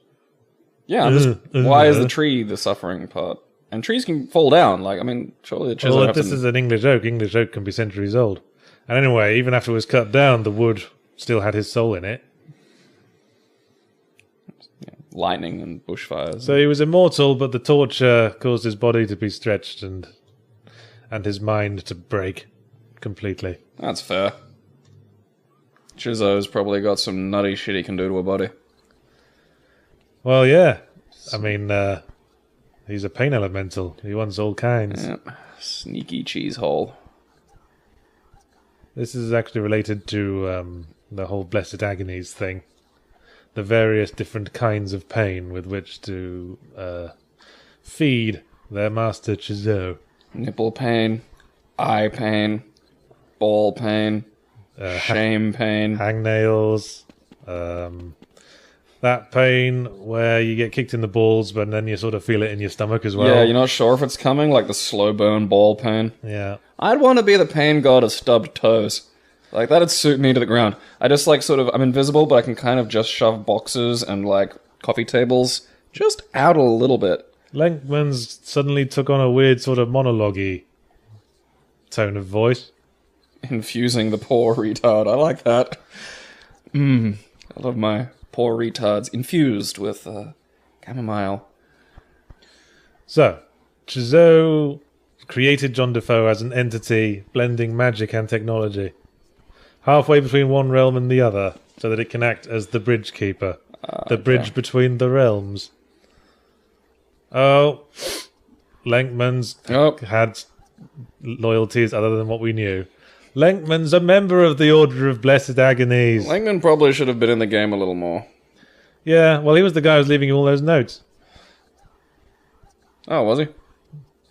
S1: Yeah, why is the tree the suffering part? And trees can fall down. Like, I mean, surely the chisel.
S2: Well, this is an English oak. English oak can be centuries old. And anyway, even after it was cut down, the wood still had his soul in it.
S1: Yeah, lightning and bushfires.
S2: So he was immortal, but the torture caused his body to be stretched and his mind to break completely.
S1: That's fair. Chzo's probably got some nutty shit he can do to a body.
S2: Well, yeah. I mean, he's a pain elemental. He wants all kinds.
S1: Yeah. Sneaky cheese hole.
S2: This is actually related to the whole blessed agonies thing. The various different kinds of pain with which to feed their master Chzo.
S1: Nipple pain, eye pain, ball pain, shame pain.
S2: Hangnails. That pain where you get kicked in the balls, but then you sort of feel it in your stomach as well.
S1: Yeah, you're not sure if it's coming, like the slow burn ball pain.
S2: Yeah.
S1: I'd want to be the pain god of stubbed toes. Like, that'd suit me to the ground. I just, like, sort of, I'm invisible, but I can kind of just shove boxes and, like, coffee tables just out a little bit.
S2: Lenkman's suddenly took on a weird sort of monologue-y tone of voice.
S1: Infusing the poor retard. I like that. I love my poor retards infused with chamomile.
S2: So, Chzo created John Defoe as an entity blending magic and technology, halfway between one realm and the other, so that it can act as the bridge keeper, the bridge between the realms. Oh, Lenkman's had loyalties other than what we knew. Lenkman's a member of the Order of Blessed Agonies.
S1: Langman probably should have been in the game a little more.
S2: Yeah, well, he was the guy who was leaving you all those notes.
S1: Oh, was he?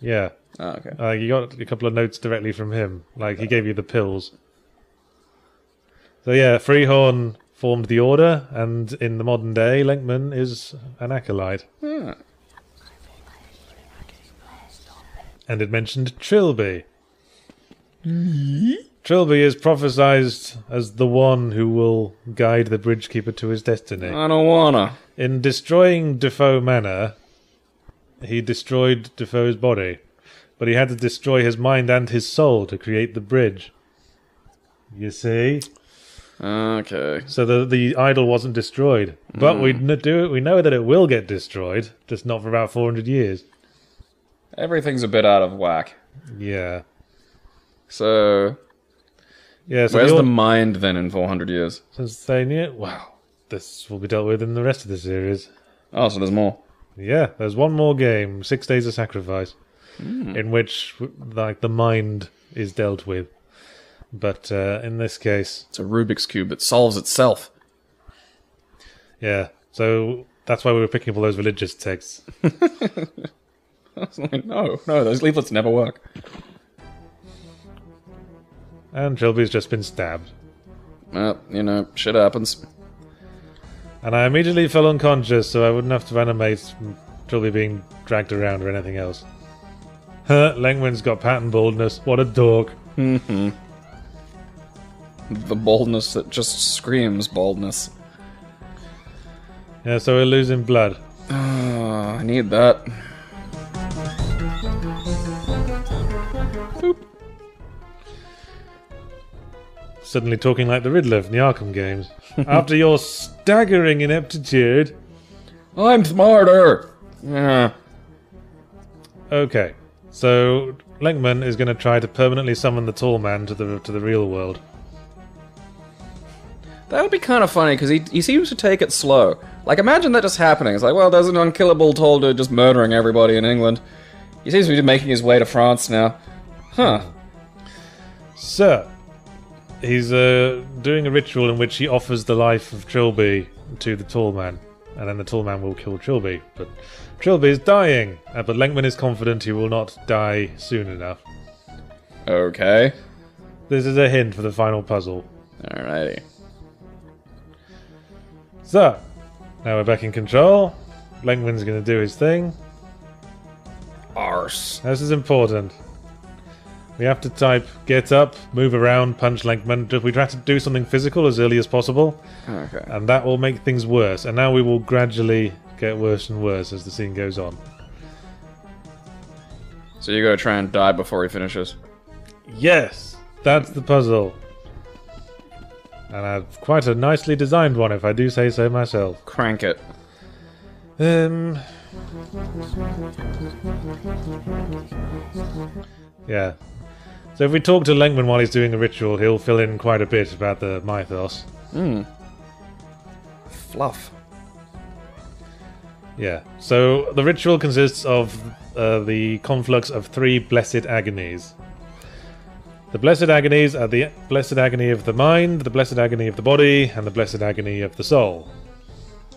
S2: Yeah.
S1: Oh, okay.
S2: You got a couple of notes directly from him. Like, he gave you the pills. So yeah, Freehorn formed the Order, and in the modern day, Lenkman is an acolyte.
S1: Yeah.
S2: And it mentioned Trilby. Trilby is prophesized as the one who will guide the Bridgekeeper to his destiny.
S1: I don't wanna.
S2: In destroying Defoe Manor, he destroyed Defoe's body, but he had to destroy his mind and his soul to create the bridge. You see?
S1: Okay.
S2: So the idol wasn't destroyed, but we know that it will get destroyed, just not for about 400 years.
S1: Everything's a bit out of whack.
S2: Yeah.
S1: So
S2: where's
S1: the mind then in 400 years?
S2: Since they knew, well, this will be dealt with in the rest of the series.
S1: Oh, so there's more.
S2: Yeah, there's one more game, 6 Days of Sacrifice, in which like the mind is dealt with. But in this case,
S1: it's a Rubik's Cube that solves itself.
S2: Yeah, so that's why we were picking up all those religious texts.
S1: I was like, no, those leaflets never work.
S2: And Trilby's just been stabbed.
S1: Well, shit happens.
S2: And I immediately fell unconscious, so I wouldn't have to animate Trilby being dragged around or anything else. Lengman's got pattern baldness. What a dork.
S1: The baldness that just screams baldness.
S2: Yeah, so we're losing blood.
S1: I need that. Boop.
S2: Suddenly talking like the Riddler from the Arkham games. After your staggering ineptitude...
S1: I'm smarter! Yeah.
S2: Okay, so Lenkman is going to try to permanently summon the tall man to the real world.
S1: That would be kind of funny, because he seems to take it slow. Like, imagine that just happening. It's like, well, there's an unkillable tall dude just murdering everybody in England. He seems to be making his way to France now. Huh.
S2: So, he's doing a ritual in which he offers the life of Trilby to the tall man. And then the tall man will kill Trilby. But Trilby is dying. But Lenkman is confident he will not die soon enough.
S1: Okay.
S2: This is a hint for the final puzzle.
S1: Alrighty.
S2: So, now we're back in control. Lenkman's going to do his thing.
S1: Arr. course.
S2: This is important. We have to type get up, move around, punch Lenkman. We try to do something physical as early as possible.
S1: Okay.
S2: And that will make things worse. And now we will gradually get worse and worse as the scene goes on.
S1: So you gotta try and die before he finishes.
S2: Yes! That's the puzzle. And I've quite a nicely designed one, if I do say so myself.
S1: Crank it.
S2: Yeah. So if we talk to Lenkman while he's doing a ritual, he'll fill in quite a bit about the mythos.
S1: Fluff.
S2: Yeah. So the ritual consists of the conflux of 3 blessed agonies. The blessed agonies are the blessed agony of the mind, the blessed agony of the body, and the blessed agony of the soul.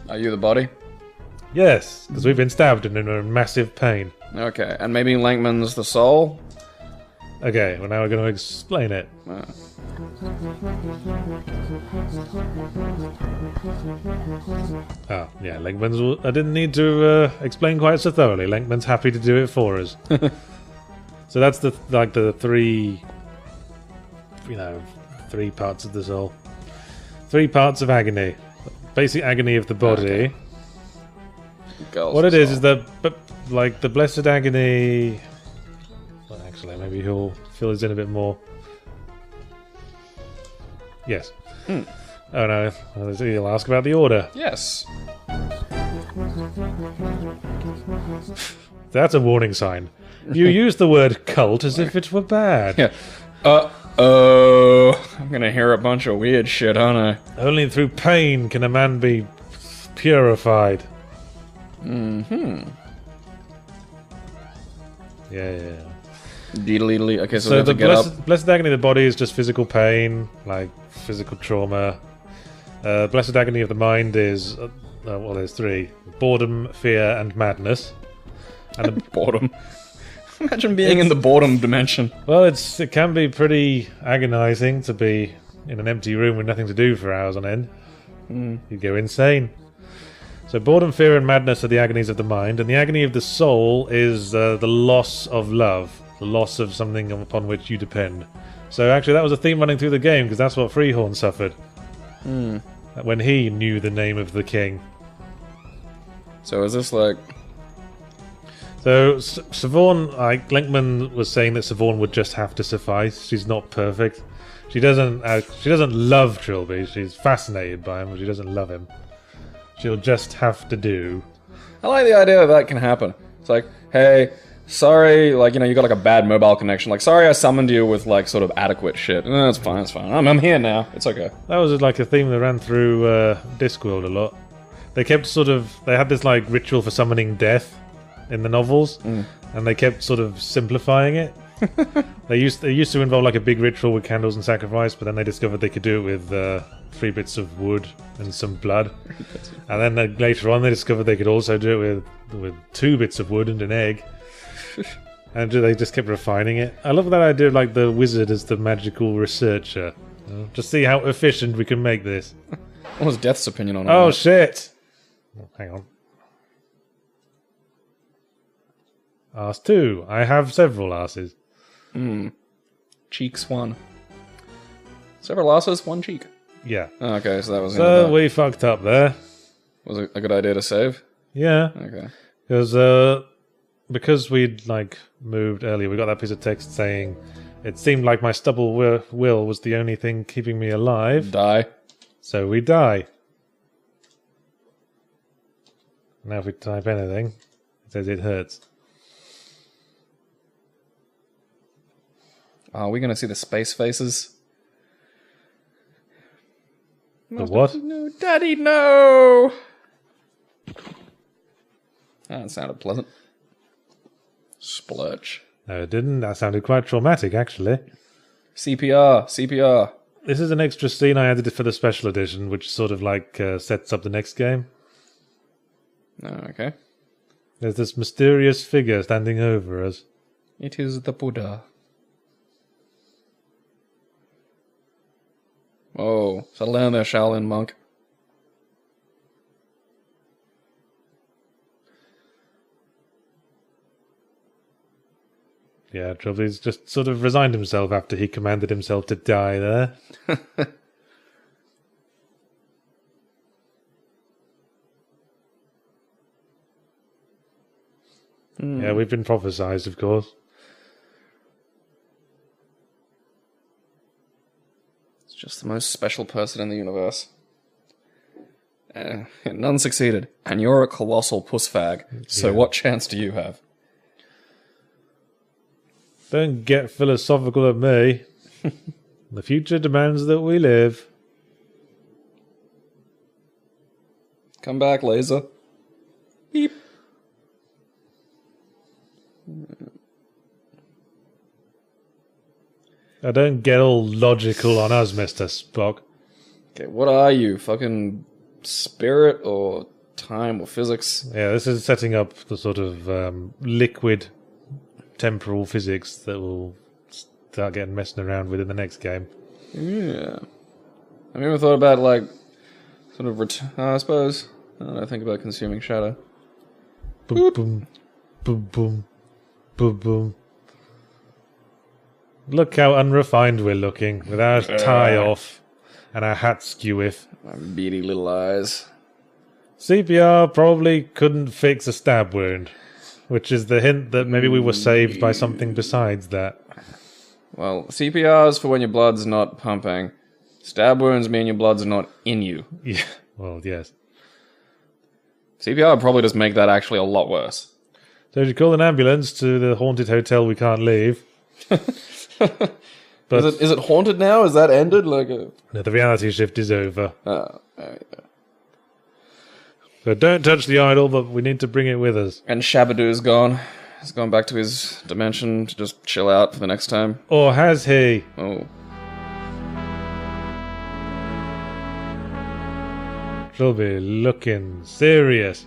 S1: Are you the body?
S2: Yes, because we've been stabbed and in massive pain.
S1: Okay, and maybe Lenkman's the soul?
S2: Okay, well now we're going to explain it. Ah, yeah, Lenkman's... I didn't need to explain quite so thoroughly. Lenkman's happy to do it for us. So that's the 3... 3 parts of the soul. 3 parts of agony. Basic agony of the body.
S1: Okay.
S2: What it is that, like, the blessed agony... Well, actually, maybe he'll fill us in a bit more. Yes. Oh no, he'll ask about the order.
S1: Yes.
S2: That's a warning sign. You use the word cult as if it were bad.
S1: Yeah. Uh-oh. I'm gonna hear a bunch of weird shit, aren't I?
S2: Only through pain can a man be purified.
S1: Mm-hmm.
S2: Yeah.
S1: Deedly. Okay, so,
S2: So the
S1: get up.
S2: blessed agony of the body is just physical pain, like physical trauma. Blessed agony of the mind is, well, there's 3. Boredom, fear, and madness. And
S1: Boredom. Imagine being in the boredom dimension.
S2: well, it can be pretty agonizing to be in an empty room with nothing to do for hours on end. You go insane. So boredom, fear, and madness are the agonies of the mind, and the agony of the soul is the loss of love, the loss of something upon which you depend. So actually that was a theme running through the game, because that's what Freehorn suffered. When he knew the name of the king.
S1: So is this like...
S2: So Siobhan, like Lenkman was saying that Siobhan would just have to suffice. She's not perfect. She doesn't love Trilby. She's fascinated by him, but she doesn't love him. She'll just have to do.
S1: I like the idea that can happen. It's like, hey, sorry, like, you got like a bad mobile connection. Like, sorry I summoned you with like sort of adequate shit. No, it's fine, it's fine. I'm here now. It's okay.
S2: That was like a theme that ran through Discworld a lot. They kept they had this like ritual for summoning death in the novels, and they kept sort of simplifying it. They used to involve like a big ritual with candles and sacrifice, but then they discovered they could do it with 3 bits of wood and some blood. And then later on they discovered they could also do it with 2 bits of wood and an egg. And they just kept refining it. I love that idea of like the wizard as the magical researcher. Just see how efficient we can make this.
S1: What was Death's opinion on
S2: Oh
S1: that?
S2: shit! Hang on. Arse 2. I have several arses.
S1: Cheeks 1. Several asses, 1 cheek.
S2: Yeah.
S1: Oh, okay, so that was...
S2: So we fucked up there.
S1: Was it a good idea to save?
S2: Yeah.
S1: Okay.
S2: Because we'd like moved earlier, we got that piece of text saying it seemed like my stubble will was the only thing keeping me alive.
S1: Die.
S2: So we die. Now if we type anything, it says it hurts.
S1: Are we gonna see the space faces?
S2: The what?
S1: No, Daddy, no! That sounded pleasant. Splurge.
S2: No, it didn't. That sounded quite traumatic, actually.
S1: CPR.
S2: This is an extra scene I added for the special edition, which sort of like sets up the next game.
S1: Oh, okay.
S2: There's this mysterious figure standing over us.
S1: It is the Buddha. Oh, settle down there, Shaolin monk.
S2: Yeah, Trilby's just sort of resigned himself after he commanded himself to die there. Yeah, we've been prophesized, of course.
S1: It's just the most special person in the universe. None succeeded, and you're a colossal puss fag, so what chance do you have?
S2: Don't get philosophical at me. The future demands that we live.
S1: Come back, laser. Beep.
S2: Now don't get all logical on us, Mr. Spock.
S1: Okay, what are you? Fucking spirit or time or physics?
S2: Yeah, this is setting up the sort of liquid temporal physics that will start getting messing around with in the next game.
S1: Yeah. Have you ever thought about, like, sort of, I suppose, I think about consuming shadow.
S2: Boom, boom, boom, boom, boom, boom. Look how unrefined we're looking, with our tie off and our hat skeweth.
S1: My beady little eyes.
S2: CPR probably couldn't fix a stab wound, which is the hint that maybe we were saved by something besides that.
S1: Well, CPR is for when your blood's not pumping. Stab wounds mean your blood's not in you.
S2: Yeah, well, yes.
S1: CPR would probably just make that actually a lot worse.
S2: So if you call an ambulance to the haunted hotel we can't leave...
S1: But is it haunted now? Is that ended?
S2: No, the reality shift is over.
S1: Oh, there you go.
S2: So don't touch the idol, but we need to bring it with us.
S1: And Shabadoo's gone. He's gone back to his dimension to just chill out for the next time.
S2: Or has he?
S1: Oh.
S2: Trilby looking serious.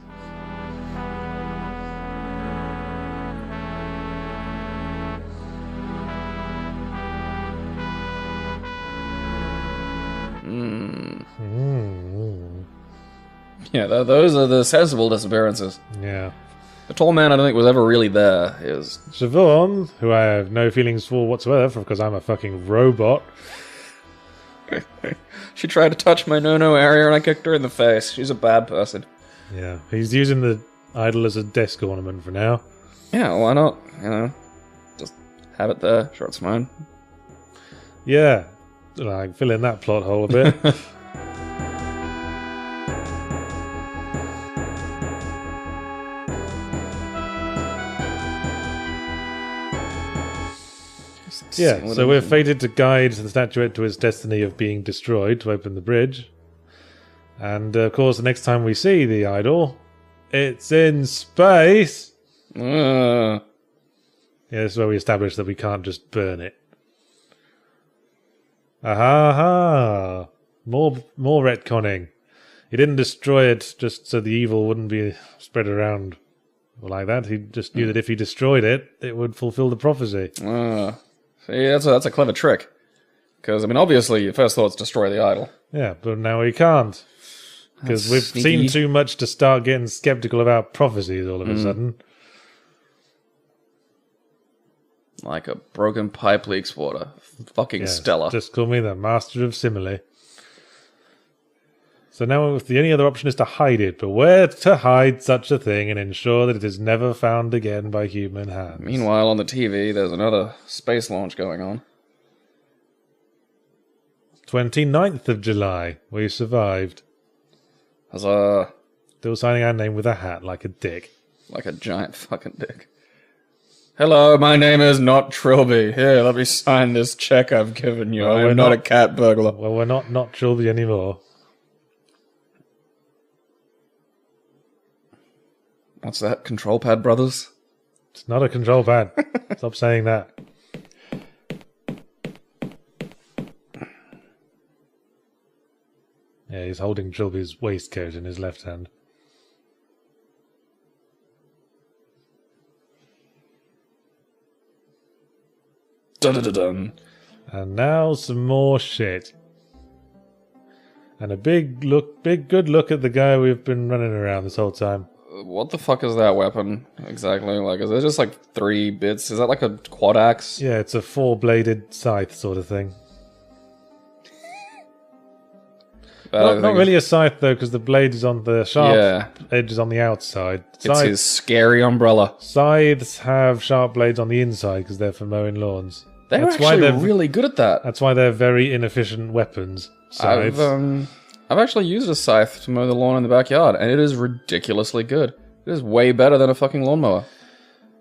S1: Yeah, those are the sensible disappearances.
S2: Yeah.
S1: The tall man I don't think was ever really there is...
S2: Siobhan, who I have no feelings for whatsoever because I'm a fucking robot.
S1: She tried to touch my no-no area and I kicked her in the face. She's a bad person.
S2: Yeah, he's using the idol as a desk ornament for now.
S1: Yeah, why not? You know, just have it there. Sure, it's fine.
S2: Yeah, like fill in that plot hole a bit. Yeah, so we're fated to guide the statuette to its destiny of being destroyed to open the bridge. And, of course, the next time we see the idol, it's in space! Yeah, this is where we establish that we can't just burn it. Aha! More retconning. He didn't destroy it just so the evil wouldn't be spread around like that. He just knew that if he destroyed it, it would fulfill the prophecy.
S1: See, that's a clever trick. Because, I mean, obviously, your first thought's destroy the idol.
S2: Yeah, but now we can't. Because we've seen too much to start getting skeptical about prophecies all of a sudden.
S1: Like a broken pipe leaks water. Fucking stellar.
S2: Just call me the master of simile. So now the only other option is to hide it, but where to hide such a thing and ensure that it is never found again by human hands?
S1: Meanwhile, on the TV, there's another space launch going on.
S2: 29th of July. We survived.
S1: Huzzah.
S2: Still signing our name with a hat like a dick.
S1: Like a giant fucking dick. Hello, my name is not Trilby. Here, let me sign this check I've given you.
S2: Well,
S1: I'm not a cat burglar.
S2: Well, we're not Trilby anymore.
S1: What's that? Control pad, brothers?
S2: It's not a control pad. Stop saying that. Yeah, he's holding Trilby's waistcoat in his left hand.
S1: Dun-dun-dun-dun.
S2: And now some more shit. And a big good look at the guy we've been running around this whole time.
S1: What the fuck is that weapon exactly? Like, is it just like 3 bits? Is that like a quad axe?
S2: Yeah, it's a 4-bladed scythe sort of thing. Not really a scythe though, because the blade is on the sharp edge is on the outside.
S1: It's his scary umbrella.
S2: Scythes have sharp blades on the inside because they're for mowing lawns.
S1: They're actually really good at that.
S2: That's why they're very inefficient weapons. Scythes.
S1: I've actually used a scythe to mow the lawn in the backyard, and it is ridiculously good. It is way better than a fucking lawnmower.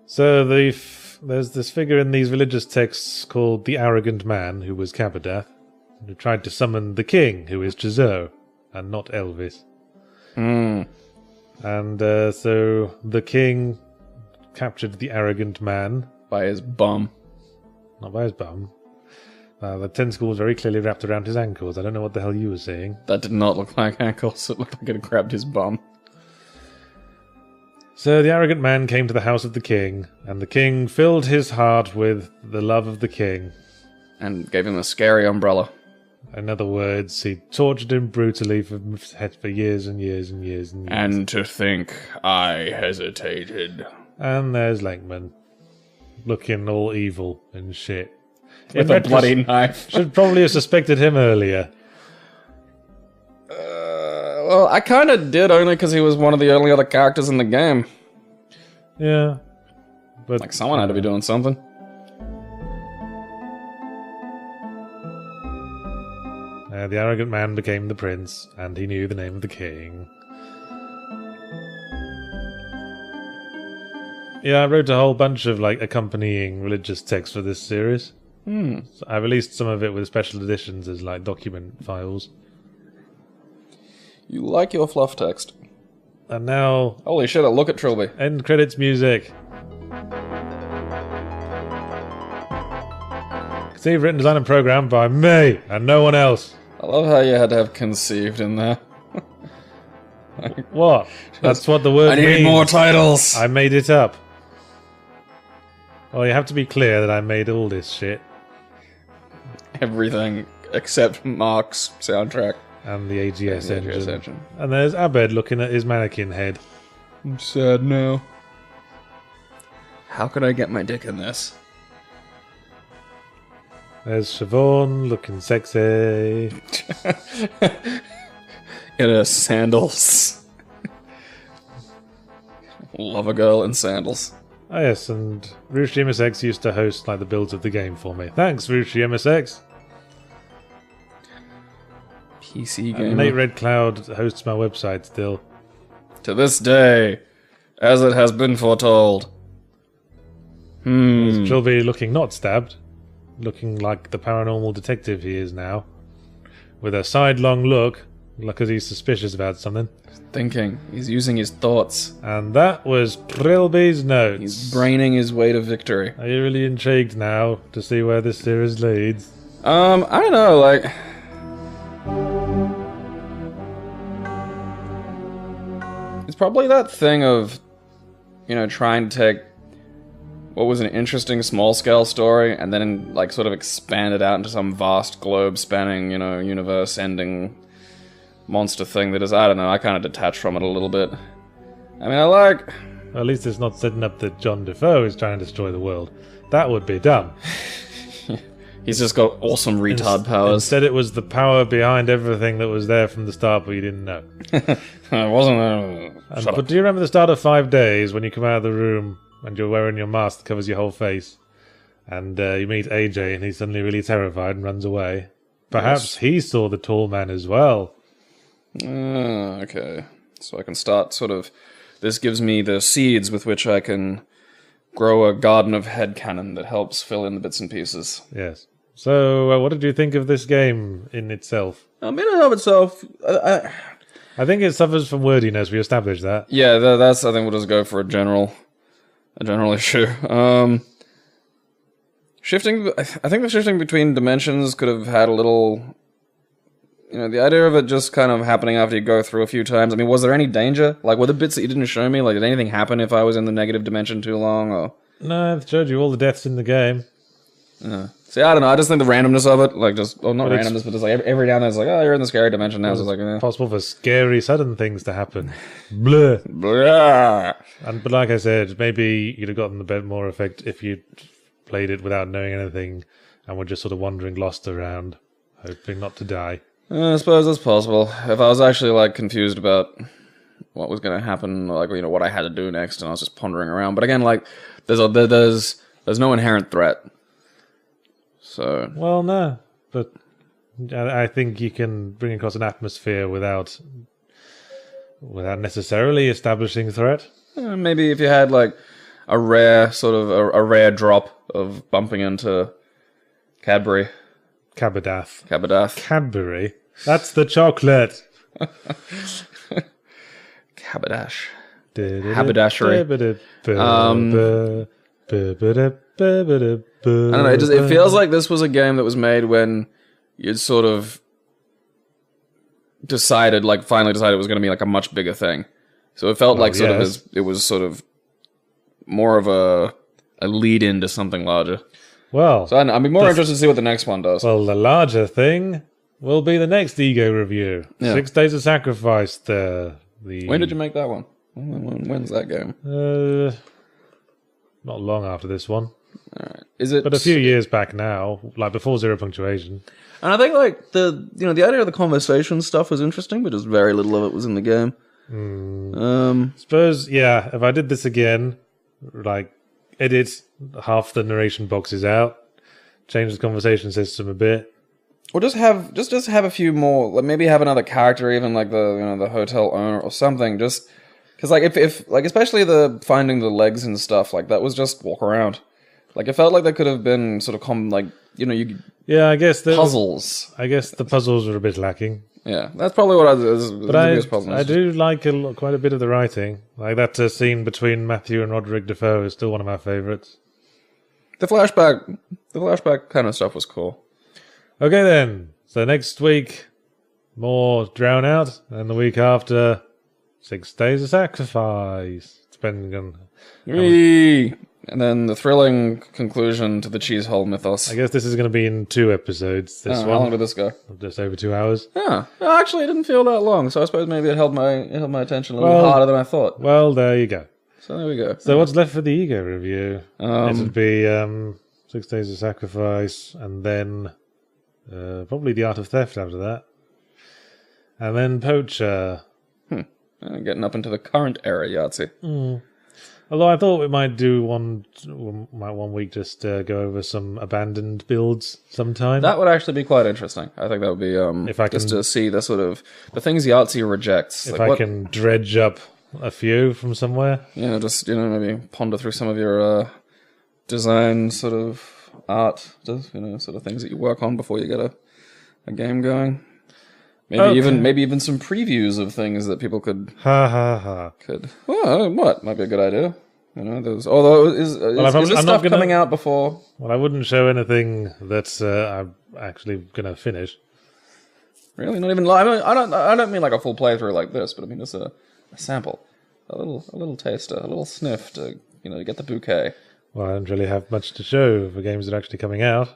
S2: So there's this figure in these religious texts called the Arrogant Man, who was Cabadath, who tried to summon the king, who is Chzo, and not Elvis. And so the king captured the Arrogant Man.
S1: By his bum.
S2: Not by his bum. The tentacle was very clearly wrapped around his ankles. I don't know what the hell you were saying.
S1: That did not look like ankles. It looked like it grabbed his bum.
S2: So the Arrogant Man came to the house of the king, and the king filled his heart with the love of the king.
S1: And gave him a scary umbrella.
S2: In other words, he tortured him brutally for years and years and years and years.
S1: And to think I hesitated.
S2: And there's Lankman, looking all evil and shit.
S1: With a bloody knife.
S2: Should probably have suspected him earlier.
S1: Well, I kind of did, only because he was one of the only other characters in the game.
S2: Yeah. But
S1: like, someone had to be doing something.
S2: The Arrogant Man became the prince, and he knew the name of the king. Yeah, I wrote a whole bunch of like accompanying religious texts for this series. So I released some of it with special editions as like document files.
S1: You like your fluff text.
S2: And now...
S1: Holy shit, look at Trilby.
S2: End credits music. Conceived, written, designed, and programmed by me, and no one else.
S1: I love how you had to have conceived in there.
S2: What? That's what the word means.
S1: I need more titles!
S2: I made it up. Well, you have to be clear that I made all this shit.
S1: Everything except Mark's soundtrack.
S2: And the AGS engine. And there's Abed looking at his mannequin head.
S1: I'm sad now. How could I get my dick in this?
S2: There's Siobhan looking sexy.
S1: In her sandals. Love a girl in sandals.
S2: Oh yes, and Rushi MSX used to host like the builds of the game for me. Thanks, Rushi MSX.
S1: PC gamer.
S2: Nate Red Cloud hosts my website still.
S1: To this day, as it has been foretold.
S2: There's Trilby looking not stabbed, looking like the paranormal detective he is now, with a sidelong look, because he's suspicious about something.
S1: Thinking. He's using his thoughts.
S2: And that was Trilby's notes.
S1: He's braining his way to victory.
S2: Are you really intrigued now to see where this series leads?
S1: I don't know, like... It's probably that thing of, you know, trying to take what was an interesting small-scale story and then, like, sort of expand it out into some vast globe-spanning, you know, universe-ending monster thing that is, I don't know, I kind of detach from it a little bit. I mean, I like...
S2: Well, at least it's not setting up that John Defoe is trying to destroy the world. That would be dumb.
S1: He's just got awesome retard powers.
S2: Instead it was the power behind everything that was there from the start but you didn't know.
S1: It wasn't...
S2: But do you remember the start of 5 Days when you come out of the room and you're wearing your mask that covers your whole face and you meet AJ and he's suddenly really terrified and runs away? Perhaps he saw the tall man as well.
S1: Okay. So I can start sort of... This gives me the seeds with which I can grow a garden of headcanon that helps fill in the bits and pieces.
S2: Yes. So, what did you think of this game in itself?
S1: In and of itself...
S2: I think it suffers from wordiness, we established that.
S1: Yeah, that's... I think we'll just go for a general issue. Shifting... I think the shifting between dimensions could have had a little... You know, the idea of it just kind of happening after you go through a few times. I mean, was there any danger? Like, were the bits that you didn't show me, like, did anything happen if I was in the negative dimension too long, or...
S2: No, it showed you all the deaths in the game.
S1: See, See, I don't know. I just think the randomness of it, like, just, well, not randomness, but just like every now and then it's like, oh, you're in the scary dimension now. So it's like,
S2: possible for scary, sudden things to happen. Blah.
S1: Blah.
S2: But like I said, maybe you'd have gotten a bit more effect if you played it without knowing anything and were just sort of wandering lost around, hoping not to die.
S1: I suppose that's possible. If I was actually, like, confused about what was going to happen, like, you know, what I had to do next, and I was just pondering around. But again, like, there's no inherent threat. So.
S2: Well, no, but I think you can bring across an atmosphere without necessarily establishing threat.
S1: Maybe if you had like a rare sort of a rare drop of bumping into Cadbury.
S2: Cadbury. That's the chocolate.
S1: Cabodash. Haberdashery. I don't know, it feels like this was a game that was made when you'd sort of finally decided it was going to be like a much bigger thing. So it felt it was sort of more of a lead into something larger.
S2: Well,
S1: so I'd be more interested to see what the next one does.
S2: Well, the larger thing will be the next Ego review. Yeah. 6 Days of Sacrifice.
S1: When did you make that one? When's that game?
S2: Not long after this one.
S1: All right. Is it?
S2: But a few years back now, like before Zero Punctuation.
S1: And I think like the idea of the conversation stuff was interesting, but just very little of it was in the game.
S2: Suppose, yeah, if I did this again, like edit half the narration boxes out, change the conversation system a bit.
S1: Or just have a few more, like maybe have another character, even like the hotel owner or something, just because like if like especially the finding the legs and stuff, like that was just walk around. Like, it felt like there could have been sort of,
S2: yeah, I guess
S1: puzzles.
S2: I guess the puzzles were a bit lacking.
S1: Yeah, that's probably what
S2: I do like quite a bit of the writing. Like, that scene between Matthew and Roderick Defoe is still one of my favourites.
S1: The flashback kind of stuff was cool.
S2: Okay, then. So, next week, more Drown Out, and the week after, 6 Days of Sacrifice. Depending on...
S1: And then the thrilling conclusion to the Chzo Mythos.
S2: I guess this is going to be in 2 episodes. This one.
S1: How long did this go?
S2: Just over 2 hours.
S1: Yeah. Well, actually, it didn't feel that long, so I suppose maybe it held my attention a little harder than I thought.
S2: Well, there you go.
S1: So there we go.
S2: So what's left for the Ego review? It would be 6 Days of Sacrifice, and then probably The Art of Theft after that. And then Poacher.
S1: Getting up into the current era Yahtzee.
S2: Although I thought we might do one week just go over some abandoned builds sometime.
S1: That would actually be quite interesting. I think that would be
S2: if I
S1: just to see the sort of the things Yahtzee rejects.
S2: If I can dredge up a few from somewhere.
S1: Yeah, just maybe ponder through some of your design sort of art, just sort of things that you work on before you get a game going. Maybe even some previews of things that people could could. Well, what might be a good idea? Although is this stuff coming out before?
S2: Well, I wouldn't show anything that I'm actually gonna finish.
S1: Really, not even. I don't mean like a full playthrough like this, but I mean just a sample, a little taster, a little sniff to get the bouquet.
S2: Well, I don't really have much to show for games that are actually coming out,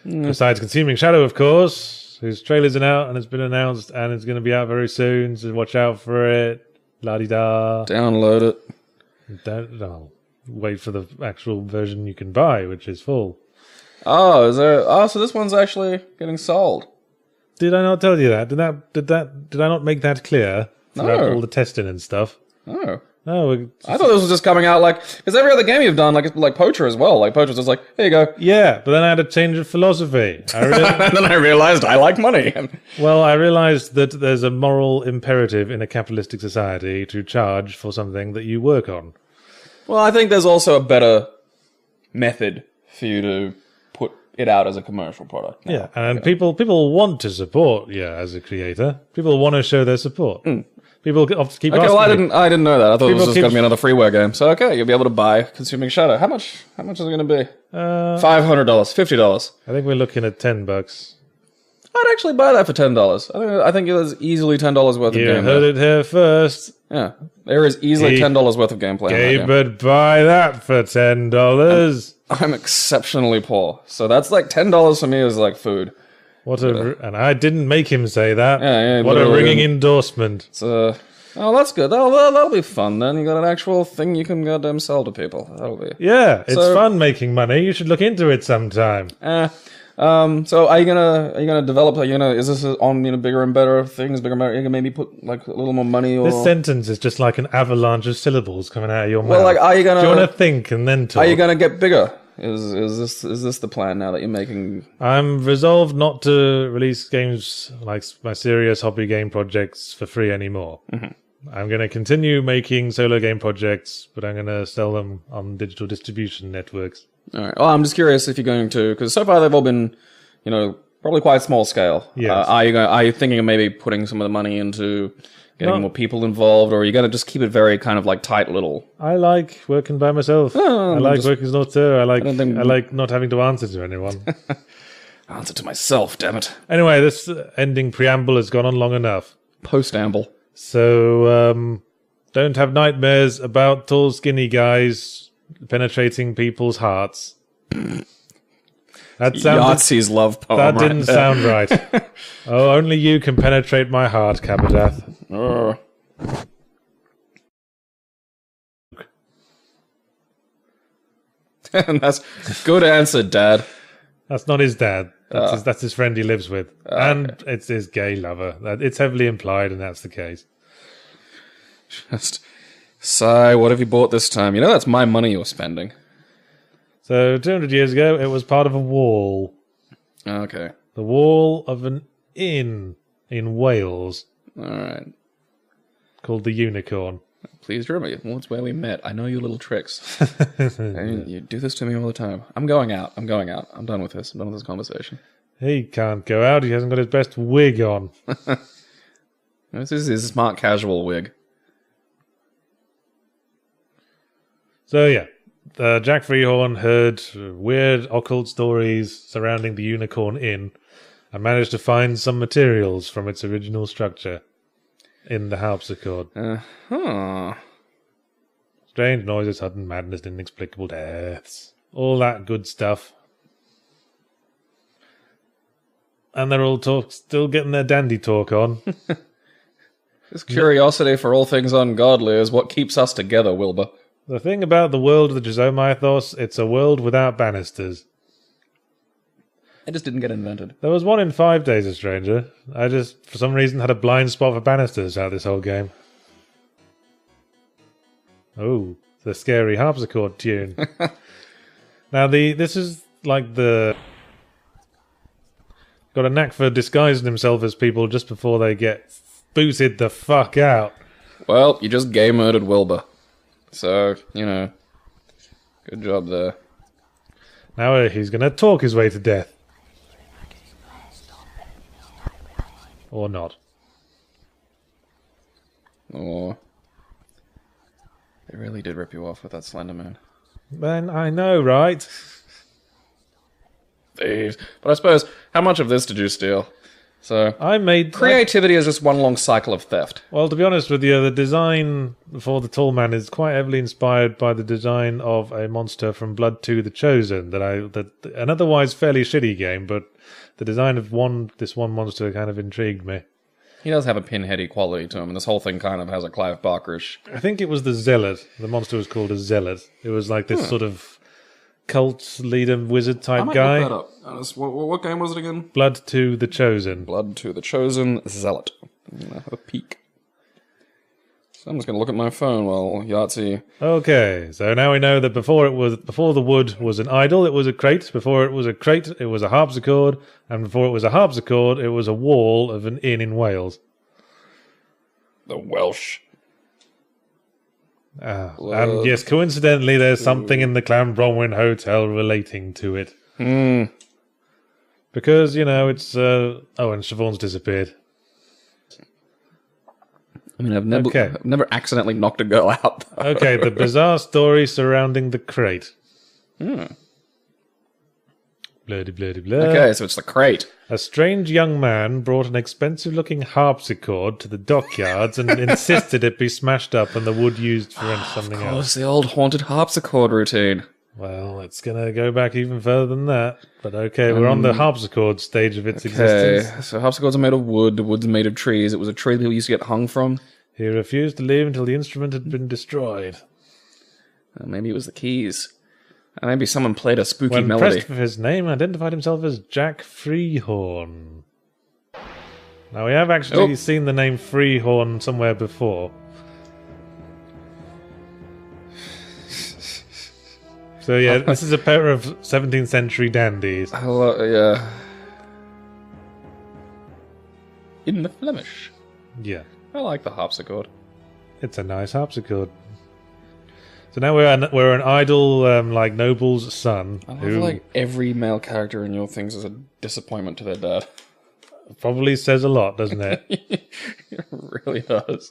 S2: besides Consuming Shadow, of course. Whose trailer's out and it's been announced and it's going to be out very soon, so watch out for it. La-di-da.
S1: Download it.
S2: Wait for the actual version you can buy, which is full.
S1: Oh, so this one's actually getting sold.
S2: Did I not tell you that? Did I not make that clear? Throughout all the testing and stuff?
S1: No.
S2: No,
S1: I thought this was just coming out because every other game you've done, like Poacher as well. Like Poacher's just like, here you go.
S2: Yeah, but then I had a change of philosophy.
S1: And then I realized I like money.
S2: Well, I realized that there's a moral imperative in a capitalistic society to charge for something that you work on.
S1: Well, I think there's also a better method for you to put it out as a commercial product.
S2: Yeah, and people want to support you as a creator. People want to show their support. People keep asking.
S1: Well, I didn't know that. I thought it was just going to be another freeware game. So okay, you'll be able to buy Consuming Shadow. How much is it going to be? $500, $50.
S2: I think we're looking at $10.
S1: I'd actually buy that for $10. I think there's easily $10 worth of
S2: You
S1: gameplay.
S2: heard it here first.
S1: Yeah, there is easily $10 worth of gameplay.
S2: Gabe would buy that for $10.
S1: I'm exceptionally poor, so that's like $10 for me is like food.
S2: And I didn't make him say that.
S1: Yeah,
S2: what a ringing endorsement.
S1: Oh, that's good. That'll be fun then. You got an actual thing you can goddamn sell to people. That'll be...
S2: Yeah, it's fun making money. You should look into it sometime.
S1: So are you gonna develop? Is this on bigger and better things? Bigger and better? Are you gonna maybe put like a little more money? Or...
S2: This sentence is just like an avalanche of syllables coming out of your mouth.
S1: Well, like, are you gonna?
S2: Do you want to think and then talk?
S1: Are you gonna get bigger? Is this the plan now that you're making?
S2: I'm resolved not to release games like my serious hobby game projects for free anymore. Mm-hmm. I'm going to continue making solo game projects, but I'm going to sell them on digital distribution networks.
S1: All right. Well, I'm just curious if you're going to, because so far they've all been, probably quite small scale.
S2: Yes.
S1: Are you thinking of maybe putting some of the money into getting more people involved, or are you going to just keep it very kind of like tight little?
S2: I like working by myself. I like working as an auteur. I like not having to answer to anyone.
S1: Answer to myself, damn it.
S2: Anyway, this ending preamble has gone on long enough.
S1: Post-amble.
S2: So, don't have nightmares about tall, skinny guys penetrating people's hearts. That
S1: Yahtzee's love poem.
S2: That didn't sound right. Oh, only you can penetrate my heart, Cabadath.
S1: That's good answer, Dad.
S2: That's not his dad. That's his friend he lives with. And it's his gay lover. It's heavily implied, and that's the case.
S1: Just sigh, what have you bought this time? That's my money you're spending.
S2: So, 200 years ago, it was part of a wall.
S1: Okay.
S2: The wall of an inn in Wales.
S1: Alright.
S2: Called the Unicorn.
S1: Please remember, it's where we met. I know your little tricks. You do this to me all the time. I'm going out. I'm done with this. I'm done with this conversation.
S2: He can't go out. He hasn't got his best wig on.
S1: This is his smart casual wig.
S2: So, yeah. Jack Freehorn heard weird occult stories surrounding the Unicorn Inn and managed to find some materials from its original structure in the harpsichord. Strange noises, sudden madness, inexplicable deaths. All that good stuff. And they're all still getting their dandy talk on.
S1: This curiosity for all things ungodly is what keeps us together, Wilbur.
S2: The thing about the world of the Chzo Mythos, it's a world without banisters.
S1: It just didn't get invented.
S2: There was one in 5 Days a Stranger. I just, for some reason, had a blind spot for banisters out this whole game. Oh, the scary harpsichord tune. Now, this is like got a knack for disguising himself as people just before they get booted the fuck out.
S1: Well, you just gay murdered Wilbur. So, good job there.
S2: Now he's going to talk his way to death. Or not.
S1: Or... They really did rip you off with that Slender Man.
S2: Man, I know, right?
S1: Thieves. But I suppose, how much of this did you steal? So, creativity is just one long cycle of theft.
S2: Well, to be honest with you, the design for the tall man is quite heavily inspired by the design of a monster from Blood 2: The Chosen. An otherwise fairly shitty game, but the design of this one monster kind of intrigued me.
S1: He does have a pinheady quality to him, and this whole thing kind of has a Clive Barkerish.
S2: I think it was the Zealot. The monster was called a Zealot. It was like this sort of cult leader wizard type guy.
S1: Look that up. What game was it again?
S2: Blood 2: The Chosen.
S1: Blood 2: The Chosen Zealot. I'm gonna have a peek. So I'm just gonna look at my phone while Yahtzee.
S2: Okay, so now we know that before the wood was an idol, it was a crate. Before it was a crate, it was a harpsichord, and before it was a harpsichord, it was a wall of an inn in Wales.
S1: The Welsh.
S2: And yes, coincidentally, there's something in the Clanbromwyn Hotel relating to it. Because, it's... and Siobhan's disappeared.
S1: I mean, I've never accidentally knocked a girl out, though.
S2: Okay, the bizarre story surrounding the crate. Bloody, bloody, blah.
S1: Okay, so it's the crate.
S2: A strange young man brought an expensive-looking harpsichord to the dockyards and insisted it be smashed up and the wood used for something
S1: Of course,
S2: else.
S1: the old haunted harpsichord routine.
S2: Well, it's going to go back even further than that. But okay, we're on the harpsichord stage of its existence.
S1: So harpsichords are made of wood, the wood's made of trees. It was a tree that people used to get hung from.
S2: He refused to leave until the instrument had been destroyed.
S1: Maybe it was the keys. Maybe someone played a spooky
S2: When
S1: melody.
S2: pressed for his name, identified himself as Jack Freehorn. Now, we have actually seen the name Freehorn somewhere before. So, yeah, this is a pair of 17th century dandies.
S1: Yeah. In the Flemish.
S2: Yeah.
S1: I like the harpsichord.
S2: It's a nice harpsichord. So now we're an idle, like, noble's son.
S1: I love, like, every male character in your things is a disappointment to their dad.
S2: Probably says a lot, doesn't it?
S1: It really does.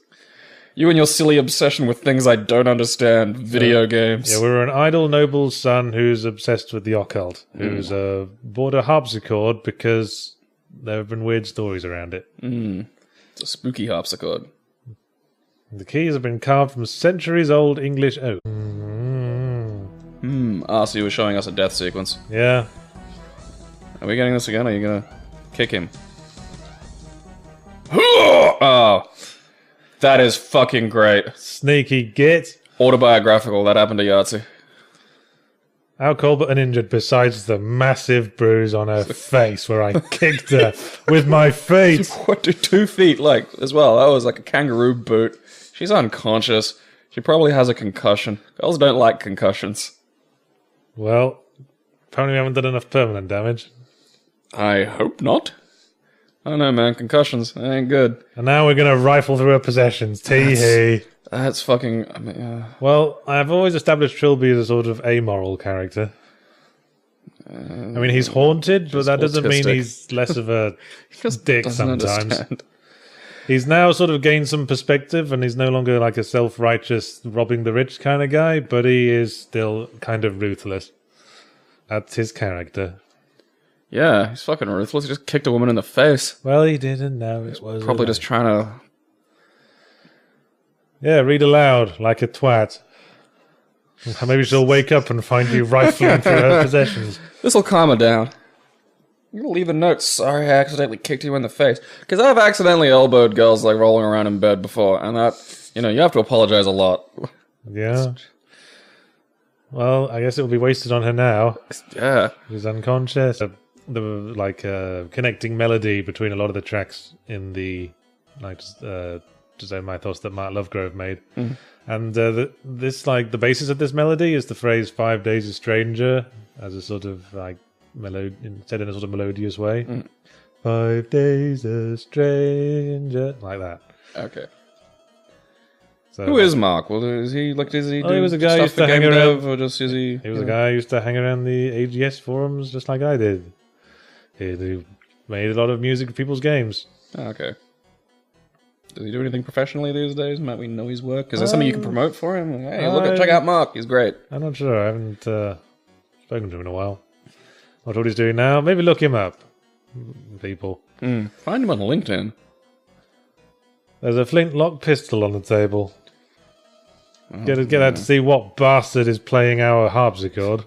S1: You and your silly obsession with things I don't understand. Video games.
S2: Yeah, we're an idle noble's son who's obsessed with the occult. Who's bought a harpsichord because there have been weird stories around it.
S1: It's a spooky harpsichord.
S2: The keys have been carved from centuries-old English oak.
S1: So you were showing us a death sequence.
S2: Yeah.
S1: Are we getting this again, or are you gonna kick him? Oh, that is fucking great.
S2: Sneaky git.
S1: Autobiographical, that happened to Yahtzee.
S2: Out cold but uninjured, besides the massive bruise on her face where I kicked her with my feet.
S1: What do 2 feet like as well? That was like a kangaroo boot. She's unconscious. She probably has a concussion. Girls don't like concussions.
S2: Well, apparently we haven't done enough permanent damage.
S1: I hope not. I don't know, man. Concussions, they ain't good.
S2: And now we're going to rifle through her possessions. Tee-hee.
S1: That's fucking... I mean,
S2: Well, I've always established Trilby as a sort of amoral character. I mean, he's haunted, but that doesn't mean he's less of a dick sometimes.
S1: Understand.
S2: He's now sort of gained some perspective, and he's no longer like a self-righteous, robbing the rich kind of guy, but he is still kind of ruthless. That's his character.
S1: Yeah, he's fucking ruthless. He just kicked a woman in the face.
S2: Well, he didn't know it was...
S1: Probably just trying to...
S2: Yeah, read aloud, like a twat. Maybe she'll wake up and find you rifling through her possessions.
S1: This'll calm her down. I'm gonna leave a note. Sorry, I accidentally kicked you in the face. Because I've accidentally elbowed girls like rolling around in bed before, and that, you know, you have to apologize a lot.
S2: Yeah. Well, I guess it'll be wasted on her now.
S1: Yeah.
S2: She's unconscious. The connecting melody between a lot of the tracks in the Chzo Mythos that Mark Lovegrove made, and this like the basis of this melody is the phrase "5 days a stranger" as a sort of like said in a sort of melodious way. 5 days a stranger, like that.
S1: Okay.
S2: So,
S1: who is Mark? Well, is he like? Does he do
S2: he was a guy who
S1: stuff
S2: used
S1: for
S2: to hang
S1: game
S2: around.
S1: dev, or just is he?
S2: He was a guy who used to hang around the AGS forums just like I did. He made a lot of music for people's games.
S1: Oh, okay. Does he do anything professionally these days? Might we know his work? Is there something you can promote for him? Hey, check out Mark. He's great.
S2: I'm not sure. I haven't spoken to him in a while. Not what he's doing now. Maybe look him up. People.
S1: Find him on LinkedIn.
S2: There's a flintlock pistol on the table. Get out to see what bastard is playing our harpsichord.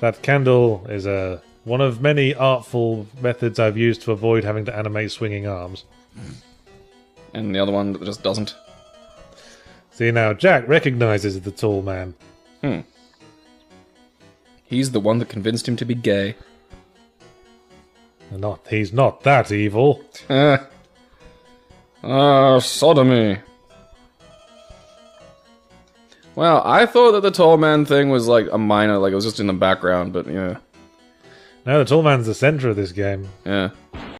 S2: That candle is one of many artful methods I've used to avoid having to animate swinging arms.
S1: And the other one that just doesn't.
S2: See now, Jack recognizes the tall man.
S1: He's the one that convinced him to be gay.
S2: He's not that evil.
S1: Sodomy. Well, I thought that the tall man thing was like a minor, like it was just in the background, but yeah.
S2: No, the tall man's the center of this game.
S1: Yeah.